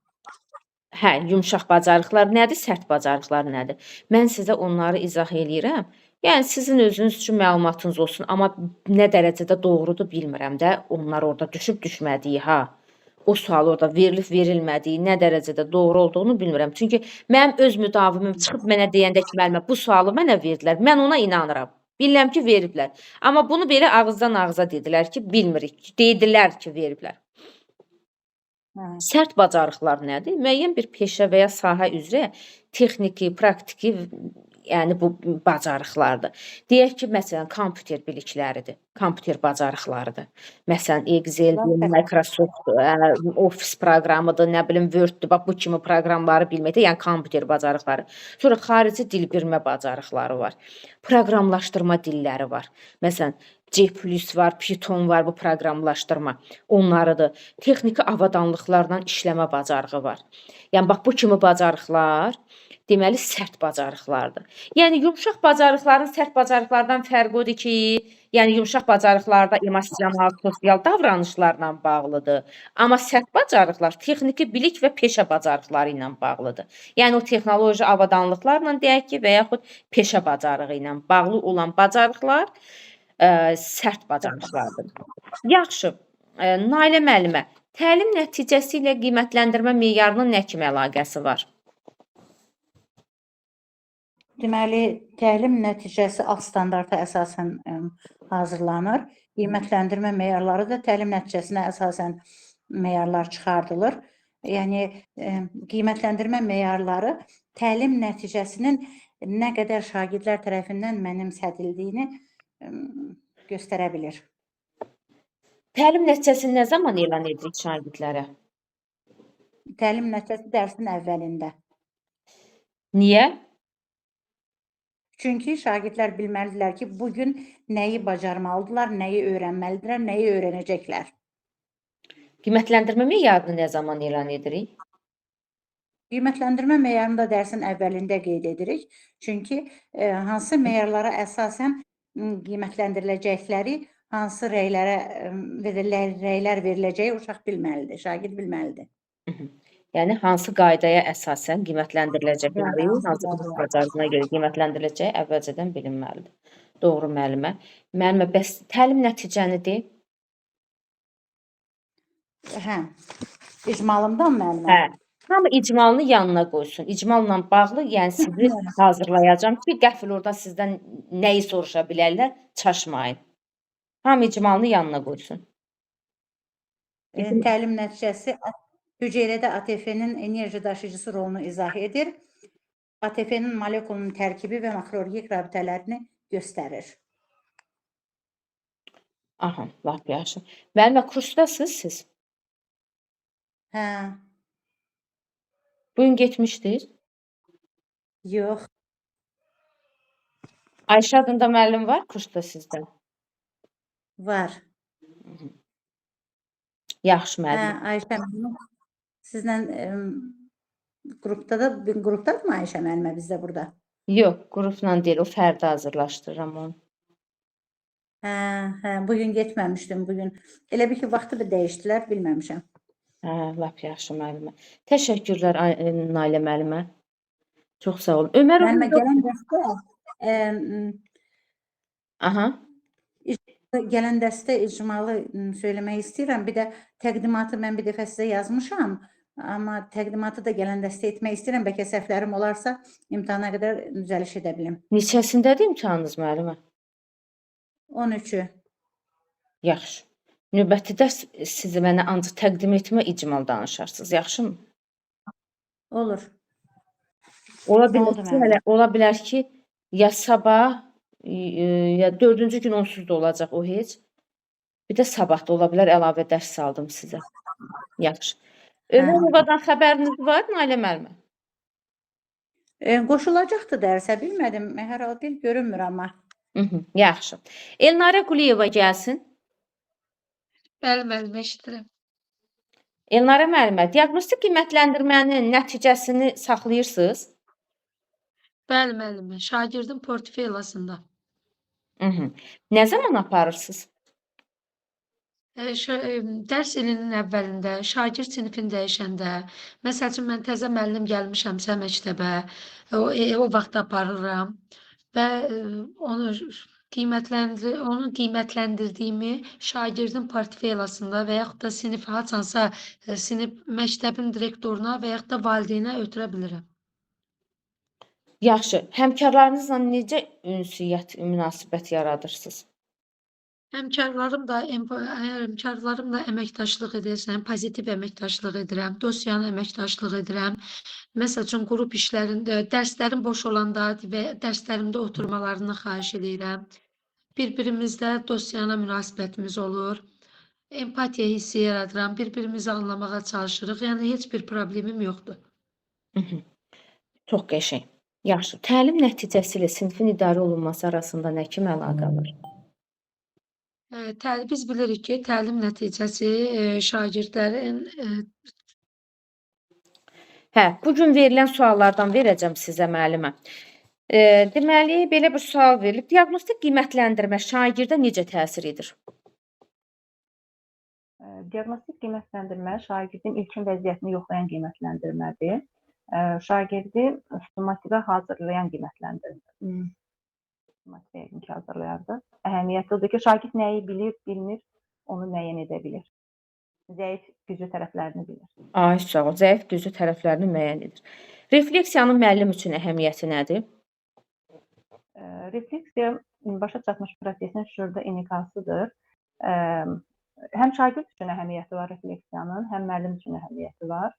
[SPEAKER 1] Hə, yumşaq bacarıqlar nədir, sərt bacarıqlar nədir? Mən sizə onları izah eləyirəm. Yəni sizin özünüz üçün məlumatınız olsun, amma nə dərəcədə doğrudur bilmirəm də, onlar orada düşüb düşmədiyi, o sual orada verilib verilmədiyi, nə dərəcədə doğru olduğunu bilmirəm. Çünki mənim öz müdavimim çıxıb mənə deyəndə ki, müəllimə, bu sualı mənə verdilər, mən ona inanıram. Bilirəm ki, veriblər. Amma bunu belə ağızdan ağıza dedilər ki, bilmirik, dedilər ki, veriblər. Sərt bacarıqlar nədir? Müəyyən bir peşə və ya sahə üzrə texniki, praktiki, yəni bu bacarıqlardır. Deyək ki, məsələn, kompüter bilikləridir, kompüter bacarıqlarıdır. Məsələn, Excel, Microsoft, Office proqramıdır, nə bilim, Word-dür, bu kimi proqramları bilməkdə, yəni kompüter bacarıqları. Sonra xarici dil bilmə bacarıqları var, proqramlaşdırma dilləri var. Məsələn, C+ var, Python var, bu proqramlaşdırma onlarıdır. Texniki avadanlıqlarla işləmə bacarığı var. Yəni, bax, bu kimi bacarıqlar deməli, sərt bacarıqlardır. Yəni, yumşaq bacarıqların sərt bacarıqlardan fərqi odur ki, yəni, yumşaq bacarıqlarda emosional, sosial davranışlarla bağlıdır. Amma sərt bacarıqlar texniki bilik və peşə bacarıqları ilə bağlıdır. Yəni, o texnoloji avadanlıqlarla deyək ki, və yaxud peşə bacarığı ilə bağlı olan bacarıqlar sərt bacarıqlardır. Yaxşı, Nailə müəllimə, təlim nəticəsi ilə qiymətləndirmə meyarının nə kimi əlaqəsi var?
[SPEAKER 7] Deməli, təlim nəticəsi alt standarta əsasən hazırlanır. Qiymətləndirmə meyarları da təlim nəticəsinə əsasən meyarlar çıxardılır. Yəni, qiymətləndirmə meyarları təlim nəticəsinin nə qədər şagirdlər tərəfindən mənimsədildiyini göstərə bilir.
[SPEAKER 1] Təlim nəticəsini nə zaman elan edirik şagirdlərə?
[SPEAKER 7] Təlim nəticəsi dərsin əvvəlində.
[SPEAKER 1] Niyə?
[SPEAKER 7] Çünki şagirdlər bilməlidirlər ki, bugün nəyi bacarmalıdırlar, nəyi öyrənməlidirlər, nəyi öyrənəcəklər.
[SPEAKER 1] Qiymətləndirmə meyarını nə zaman elan edirik?
[SPEAKER 7] Qiymətləndirmə meyarını da dərsin əvvəlində qeyd edirik. Çünki hansı meyarlara əsasən qiymətləndiriləcəkləri, hansı rəylər veriləcəyi uşaq bilməlidir, şagird bilməlidir.
[SPEAKER 1] Yəni, hansı qaydaya əsasən qiymətləndiriləcəkləri, hansı qrup bacarığına görə qiymətləndiriləcəyi əvvəlcədən bilinməlidir. Doğru müəllimə. Müəllimə, bəs təlim nəticənidir?
[SPEAKER 7] Hə, icmalımdan müəllimə.
[SPEAKER 1] Hə. Hamı icmalını yanına qoysun. İcmalla bağlı, yəni sizi hazırlayacağam ki, qəfil orada sizdən nəyi soruşa bilərlər, çaşmayın. Hamı icmalını yanına qoysun.
[SPEAKER 7] Təlim nəticəsi hüceyrədə ATF-nin enerji daşıyıcısı rolunu izah edir. ATF-nin molekulunun tərkibi və makroorganik rabitələrini göstərir.
[SPEAKER 1] Aha, lap yaxşı. Müəllimə, kursdasınız siz?
[SPEAKER 7] Hə,
[SPEAKER 1] Bugün getmişdiniz?
[SPEAKER 7] yox.
[SPEAKER 1] Ayşə adında müəllim var kursda sizdə?
[SPEAKER 7] Var.
[SPEAKER 1] Yaxşı
[SPEAKER 7] Hə,
[SPEAKER 1] müəllim.
[SPEAKER 7] Ayşə müəllim, sizlə qrupdadırmı Ayşə müəllimə bizdə burada?
[SPEAKER 1] Yox, qrupla deyil, o fərdi hazırlaşdırıram onu.
[SPEAKER 7] Hə, bugün getməmişdim bugün. Elə bir ki, vaxtı da dəyişdilər, bilməmişəm.
[SPEAKER 1] Hə, lap yaxşı müəllimə. Təşəkkürlər Nailə müəllimə. Çox sağ olun. Ömər
[SPEAKER 7] Müəllimə,
[SPEAKER 1] Aha.
[SPEAKER 7] gələn dəstə icmalı söyləmək istəyirəm. Bir də təqdimatı mən bir dəfə sizə yazmışam. Amma təqdimatı da gələn dəstə etmək istəyirəm. Bəlkə səhvlərim olarsa imtahana qədər düzəliş edə bilim.
[SPEAKER 1] Neçəsindədir imtahanınız müəllimə?
[SPEAKER 7] 13-ü.
[SPEAKER 1] Yaxşı. Növbəti dərs siz mənə ancaq təqdim etmə icmal danışarsınız, yaxşımı?
[SPEAKER 7] Olur.
[SPEAKER 1] Ola
[SPEAKER 7] Oldu
[SPEAKER 1] bilər ki,
[SPEAKER 7] müəllim.
[SPEAKER 1] hələ ola bilər ki, ya sabah, ya 4-cü gün onsuz da olacaq o heç. Bir də sabah da ola bilər əlavə dərs saldım sizə. Yaxşı. Ömərovadan xəbəriniz var, Nailə müəllimə?
[SPEAKER 7] Qoşulacaqdı dərsə, bilmədim. Hər hal bir görünmür amma.
[SPEAKER 1] Yaxşı. Elnarə Quliyeva gəlsin.
[SPEAKER 3] Bəli, müəllim, eşidirəm.
[SPEAKER 1] Elnarə müəllimə, diaqnostik qiymətləndirmənin nəticəsini saxlayırsınız?
[SPEAKER 3] Bəli, müəllimə, şagirdin portfeylasında.
[SPEAKER 1] Nə zaman aparırsınız?
[SPEAKER 3] Dərs ilinin əvvəlində, şagird sinifini dəyişəndə, məsəl üçün mən təzə müəllim gəlmişəmsə məktəbə, o vaxt aparıram və onu qiymətləndirdiyimi şagirdin portfeylasında və yaxud da sinif haçansa sinif məktəbin direktoruna və yaxud da valideynə ötürə bilirəm.
[SPEAKER 1] Yaxşı. Həmkarlarınızla necə ünsiyyət, münasibət yaradırsınız?
[SPEAKER 3] Həmkarlarımla əməkdaşlıq edirəm, pozitiv əməkdaşlıq edirəm, dosyanı əməkdaşlıq edirəm. Məsəl üçün, qrup işlərində, dərslərim boş olanda və dərslərimdə oturmalarını xahiş edirəm. Bir-birimizlə dosyana münasibətimiz olur. Empatiya hissi yaradıram, bir-birimizi anlamağa çalışırıq. Yəni, heç bir problemim yoxdur.
[SPEAKER 1] Çox qəşəng. Yaxşı. Təlim nəticəsi ilə sinifin idarə olunması arasında nə kimi əlaqə var?
[SPEAKER 3] Biz bilirik ki, təlim nəticəsi şagirdlərin
[SPEAKER 1] Hə, bugün verilən suallardan verəcəm sizə müəllimə. Deməli, belə bir sual verilib. Diaqnostik qiymətləndirmə şagirdə necə təsir edir?
[SPEAKER 8] Diaqnostik qiymətləndirmə şagirdin ilkin vəziyyətini yoxlayan qiymətləndirmədir. Şagirdi summativə hazırlayan qiymətləndirmədir. motive edinki hazırlayardı. Əhəmiyyətli odur ki, şagird nəyi bilir, bilmir, onu müəyyən edə bilir. Zəif, güclü tərəflərini bilir.
[SPEAKER 1] Ay sağ ol. Zəif güclü tərəflərini müəyyən edir. Refleksiyanın müəllim üçün əhəmiyyəti nədir?
[SPEAKER 8] Refleksiya başa çatmış prosesin şurada inikasıdır. Həm şagird üçün əhəmiyyəti var refleksiyanın, həm müəllim üçün əhəmiyyəti var.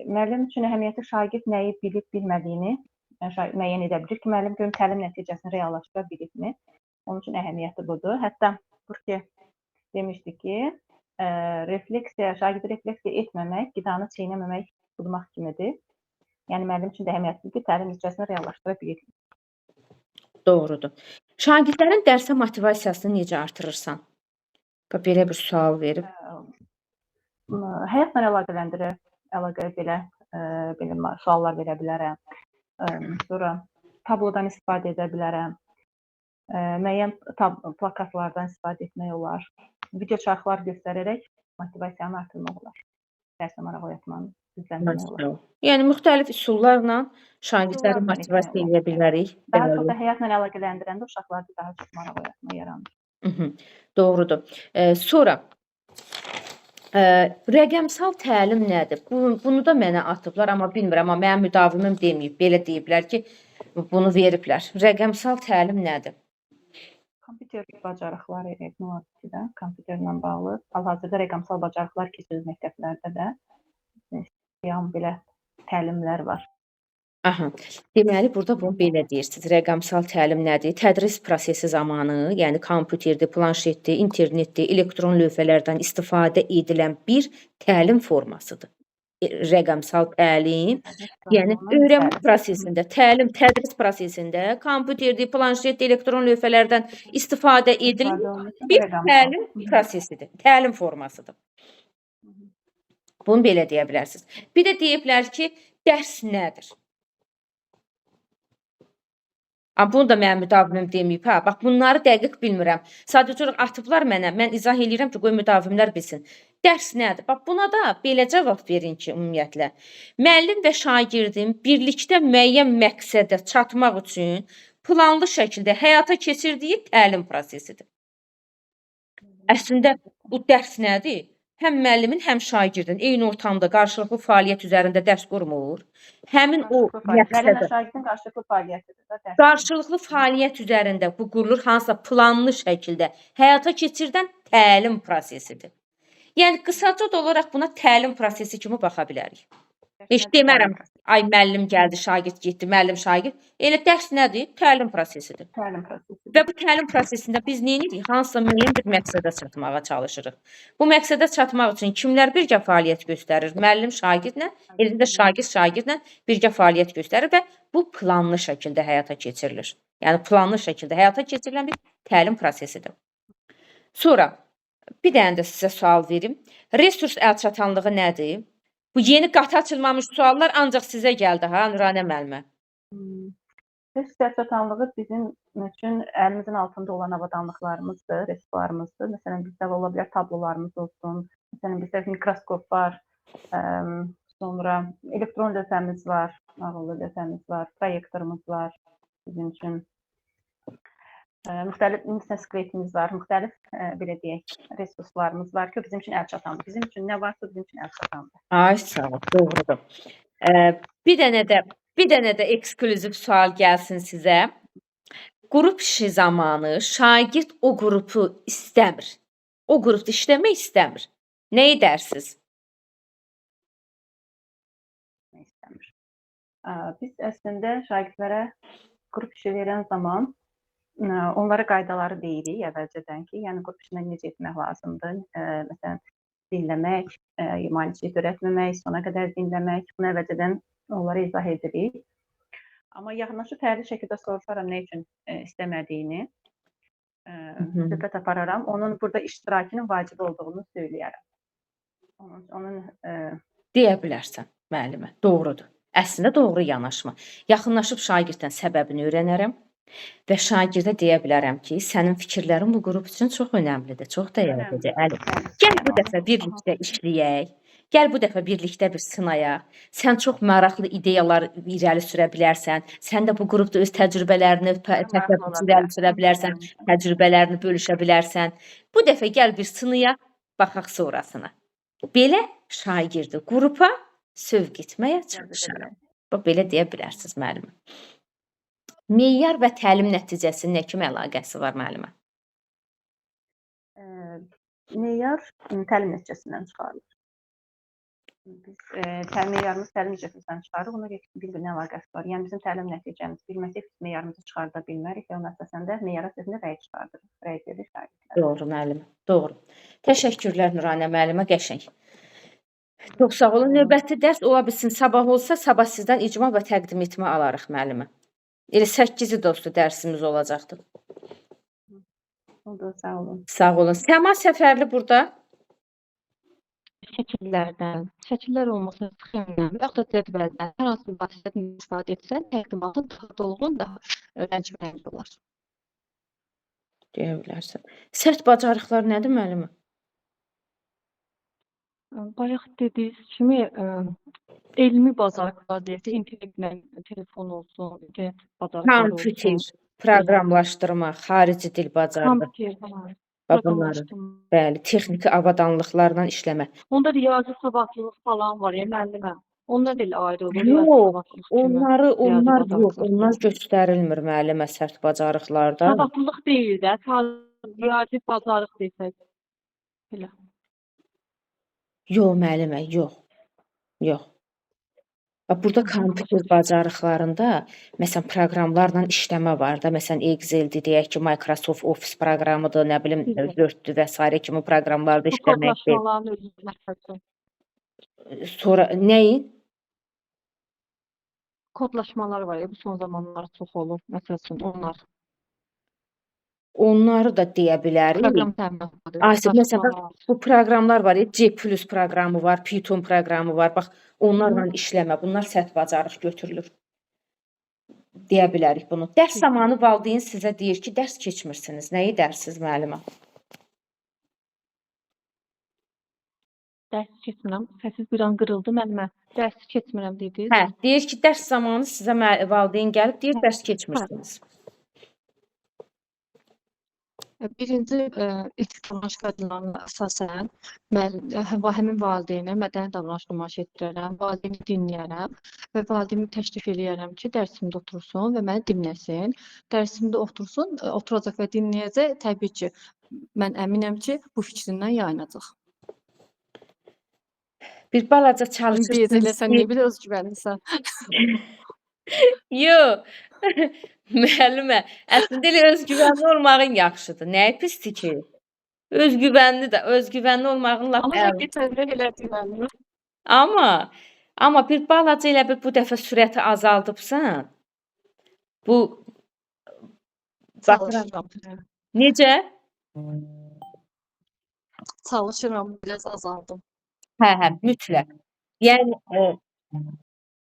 [SPEAKER 8] Müəllim üçün əhəmiyyəti şagird nəyi bilib bilmədiyini müəyyən edə bilir ki, müəllim görüm təlim nəticəsini reallaşdıra bilibmi? Onun üçün əhəmiyyəti budur. Hətta Burke demişdi ki, şagird refleksiya etməmək, qidanı çiynəməmək, budmaq kimidir. Yəni müəllim üçün də əhəmiyyətlidir ki, təlim nəticəsini reallaşdıra bilir.
[SPEAKER 1] Doğrudur. Şagirdlərin dərsə motivasiyasını necə artırırsan? Belə bir sual verib.
[SPEAKER 8] Həyatla əlaqəli belə suallar verə bilərəm. Sonra tablodan istifadə edə bilərəm. Müəyyən plakatlardan istifadə etmək olar. Video çarxlar göstərərək motivasiyanı artırmaq olar. Dərsə maraq oyatmanı gücləndirmək olar.
[SPEAKER 1] Yəni müxtəlif üsullarla şagirdləri motivasiya edə bilərik.
[SPEAKER 8] Daha çox da həyatla əlaqələndirəndə uşaqlarda daha çox maraq oyatma yaranır.
[SPEAKER 1] Doğrudur. Sonra rəqəmsal təlim nədir? Bunu da mənə atıblar, amma bilmirəm, amma mənim müdavimim deməyib. Belə deyiblər ki, bunu veriblər. Rəqəmsal təlim nədir?
[SPEAKER 8] Kompüter bacarıqları mühafizədə, kompüterlə bağlı. Hal-hazırda rəqəmsal bacarıqlar keçirir məktəblərdə də. Belə təlimlər var.
[SPEAKER 1] Aha. Deməli, burada bunu belə deyirsiniz. Rəqəmsal təlim nədir? Tədris prosesi zamanı, yəni kompüterdir, planşetdir, internetdir, elektron lövhələrdən istifadə edilən bir təlim formasıdır. Rəqəmsal təlim, yəni öyrənmə prosesində, tədris prosesində kompüterdir, planşetdir, elektron lövhələrdən istifadə edilən bir təlim prosesidir, təlim formasıdır. Bunu belə deyə bilərsiniz. Bir də deyiblər ki, dərs nədir? Bunu da mənim müdavimim deməyib. Bax, bunları dəqiq bilmirəm. Sadəcə olaraq atıblar mənə. Mən izah edirəm ki, qoy müdavimlər bilsin. Dərs nədir? Bax, buna da belə cavab verin ki, ümumiyyətlə. Müəllim və şagirdin birlikdə müəyyən məqsədə çatmaq üçün planlı şəkildə həyata keçirdiyi təlim prosesidir. Əslində, bu dərs nədir? Həm müəllimin, həm şagirdin eyni ortamda qarşılıqlı fəaliyyət üzərində dərs qurmur. Həmin o məqsədə qarşılıqlı fəaliyyət üzərində bu qurulur, hansısa planlı şəkildə həyata keçirilən təlim prosesidir. Yəni qısaca da olaraq buna təlim prosesi kimi baxa bilərik. Heç demərəm, ay müəllim gəldi, şagird getdi, müəllim şagird. Elə dərs nədir? Təlim prosesidir. Və bu təlim prosesində biz nə edirik? Hansısa müəyyən bir məqsədə çatmağa çalışırıq. Bu məqsədə çatmaq üçün kimlər birgə fəaliyyət göstərir? Müəllim şagirdlə, eləcə də şagird şagirdlə birgə fəaliyyət göstərir və bu planlı şəkildə həyata keçirilir. Yəni planlı şəkildə həyata keçirilən bir təlim prosesidir. Sonra bir dənə də sizə sual verim. Resurs əlçatanlığı nədir? Bu yeni qatı açılmamış suallar ancaq sizə gəldi, Nuranə müəllimə?
[SPEAKER 8] Resurs əlçatanlığı bizim üçün əlimizin altında olan avadanlıqlarımızdır, resurslarımızdır. Məsələn, bizdə ola bilər tablolarımız olsun, məsələn, bizdə mikroskop var, sonra elektron lövhəmiz var, ağıllı lövhəmiz var, proyektorumuz var bizim üçün. Müxtəlif skletimiz var, müxtəlif belə deyək, resurslarımız var ki, bizim üçün əlçatandır. Bizim üçün nə varsa bizim üçün əlçatandır.
[SPEAKER 1] Ay sağ ol, doğrudur. Bir dənə də eksklüziv sual gəlsin sizə. Qrup işi zamanı şagird o qrupu istəmir. O qrupda işləmək istəmir. Nə edərsiniz?
[SPEAKER 8] Nə istəmir? Biz əslində şagirdlərə qrup işi verən zaman onlara qaydaları deyirik əvvəlcədən ki, yəni qrup işinə necə etmək lazımdır. Məsələn, dinləmək, maneçilik törətməmək, sona qədər dinləmək, bunu əvvəlcədən onlara izah edirik. Amma yaxınlaşıb fərdi şəkildə soruşaram nə üçün istəmədiyini, söhbət apararam. Onun burada iştirakının vacib olduğunu söyləyərəm.
[SPEAKER 1] Deyə bilərsən müəllimə, doğrudur. Əslində doğru yanaşma. Yaxınlaşıb şagirddən səbəbini öyrənərəm. Və şagirdə deyə bilərəm ki, sənin fikirlərin bu qrup üçün çox önəmlidir, çox dəyərlidir. Gəl bu dəfə birlikdə işləyək. Gəl bu dəfə birlikdə bir sınayaq. Sən çox maraqlı ideyalar irəli sürə bilərsən. Sən də bu qrupda öz təcrübələrini, təsəvvür irəli sürə bilərsən, təcrübələrini bölüşə bilərsən. Bu dəfə gəl bir sınayaq, baxaq sonrasına. Belə şagirdi qrupa sövq etməyə çalışaram. Bax, belə deyə bilərsiniz müəllimə. Meyar və təlim nəticəsinin nə kimi əlaqəsi var müəllimə?
[SPEAKER 8] Meyar təlim nəticəsindən çıxarılır. Biz meyarımız təlim nəticəsindən çıxarırıq, ona bir-birinə əlaqəsi var. Yəni bizim təlim nəticəmizi bilməsək biz meyarımızı çıxarda bilmərik və onun əsasında meyar əsasında rəy çıxardırıq. Rəy verir şagirdlər.
[SPEAKER 1] Doğru müəllimə, doğru. Təşəkkürlər Nuranə müəllimə, qəşəng. Çox sağ olun. Növbəti dərs ola bilsin sabah olsa, sabah sizdən icma və təqdim etmə alarıq müəllimə. Elə 8-i dostu dərsimiz olacaqdı.
[SPEAKER 8] Oldu, sağ olun.
[SPEAKER 1] Sağ olun. Səma Səfərli burada.
[SPEAKER 9] Şəkillərdən, şəkillər olmasa sxemdən, yaxud da cədvəldən hər hansı bir vasitədən istifadə etsən, təqdimatın daha dolğun, daha öyrənciməyəli olar.
[SPEAKER 1] Deyə bilərsən. Sərt bacarıqlar nədir müəllimə?
[SPEAKER 9] Bayaq dediyiniz kimi elmi bacarıqlar deyək ki, intellektlə telefon olsun, internet bacarıqları olsun.
[SPEAKER 1] Kompüter, proqramlaşdırma, xarici dil bacarığı.
[SPEAKER 9] Kompüter,
[SPEAKER 1] Bunları, bəli, texniki avadanlıqlarla işləmə.
[SPEAKER 9] Onda riyazi savadlılıq falan var ya müəllimə. Onlar da elə ayrı olur.
[SPEAKER 1] Yox, onlar yox, onlar göstərilmir müəllimə sərt bacarıqlarda.
[SPEAKER 9] Savadlılıq deyil də, riyazi bacarıq desək. Elə.
[SPEAKER 1] Yox müəllimə, yox. Yox. Burada kompüter bacarıqlarında, məsələn, proqramlarla işləmə var da, məsələn, Excel-dir, deyək ki, Microsoft Office proqramıdır, nə bilim, Word-dür və s. kimi proqramlarda işləməkdir.
[SPEAKER 9] Kodlaşmaların özünə məsələn.
[SPEAKER 1] Sonra nəyin?
[SPEAKER 9] Kodlaşmalar var ya, bu son zamanlar çox olur. Məsələn, onlar.
[SPEAKER 1] Onları da deyə bilərik.
[SPEAKER 9] Proqram təminatları.
[SPEAKER 1] Məsələn, bu proqramlar var ya, C+ proqramı var, Python proqramı var. Bax, onlarla işləmə. Bunlar sərt bacarıq götürülür. Deyə bilərik bunu. Dərs zamanı valideyn sizə deyir ki, dərs keçmirsiniz. Nəyi dərsiz müəllimə?
[SPEAKER 9] Dərs keçmirəm. Səssiz bir an qırıldı müəllimə. Dərs keçmirəm dediniz.
[SPEAKER 1] Hə, deyir ki, dərs zamanı sizə valideyn gəlib deyir, dərs keçmirsiniz.
[SPEAKER 9] Birinci ilk davranış qaydalarına əsasən həmin valideynə mədəni davranış nümayiş etdirərəm, valideyni dinləyərəm və valideynimi təklif eləyərəm ki, dərsimdə otursun və məni dinləsin. Dərsimdə otursun, oturacaq və dinləyəcək. Təbii ki, mən əminəm ki, bu fikrindən yayınacaq.
[SPEAKER 1] Bir balaca çalışırsınız.
[SPEAKER 9] Biz eləsən, niyə bir özgüvənlisən?
[SPEAKER 1] Yox. Müəllimə, əslində elə özgüvənli olmağın yaxşıdır. Nəyi pisdir ki? Özgüvənli olmağın lap
[SPEAKER 9] Amma keçəndə elədim müəllimə.
[SPEAKER 1] Amma bir balaca elə bir bu dəfə sürəti azaldıbsan. Bu
[SPEAKER 9] Çalışıram.
[SPEAKER 1] necə?
[SPEAKER 9] Çalışıram, biraz azaldım.
[SPEAKER 1] Hə, mütləq. Yəni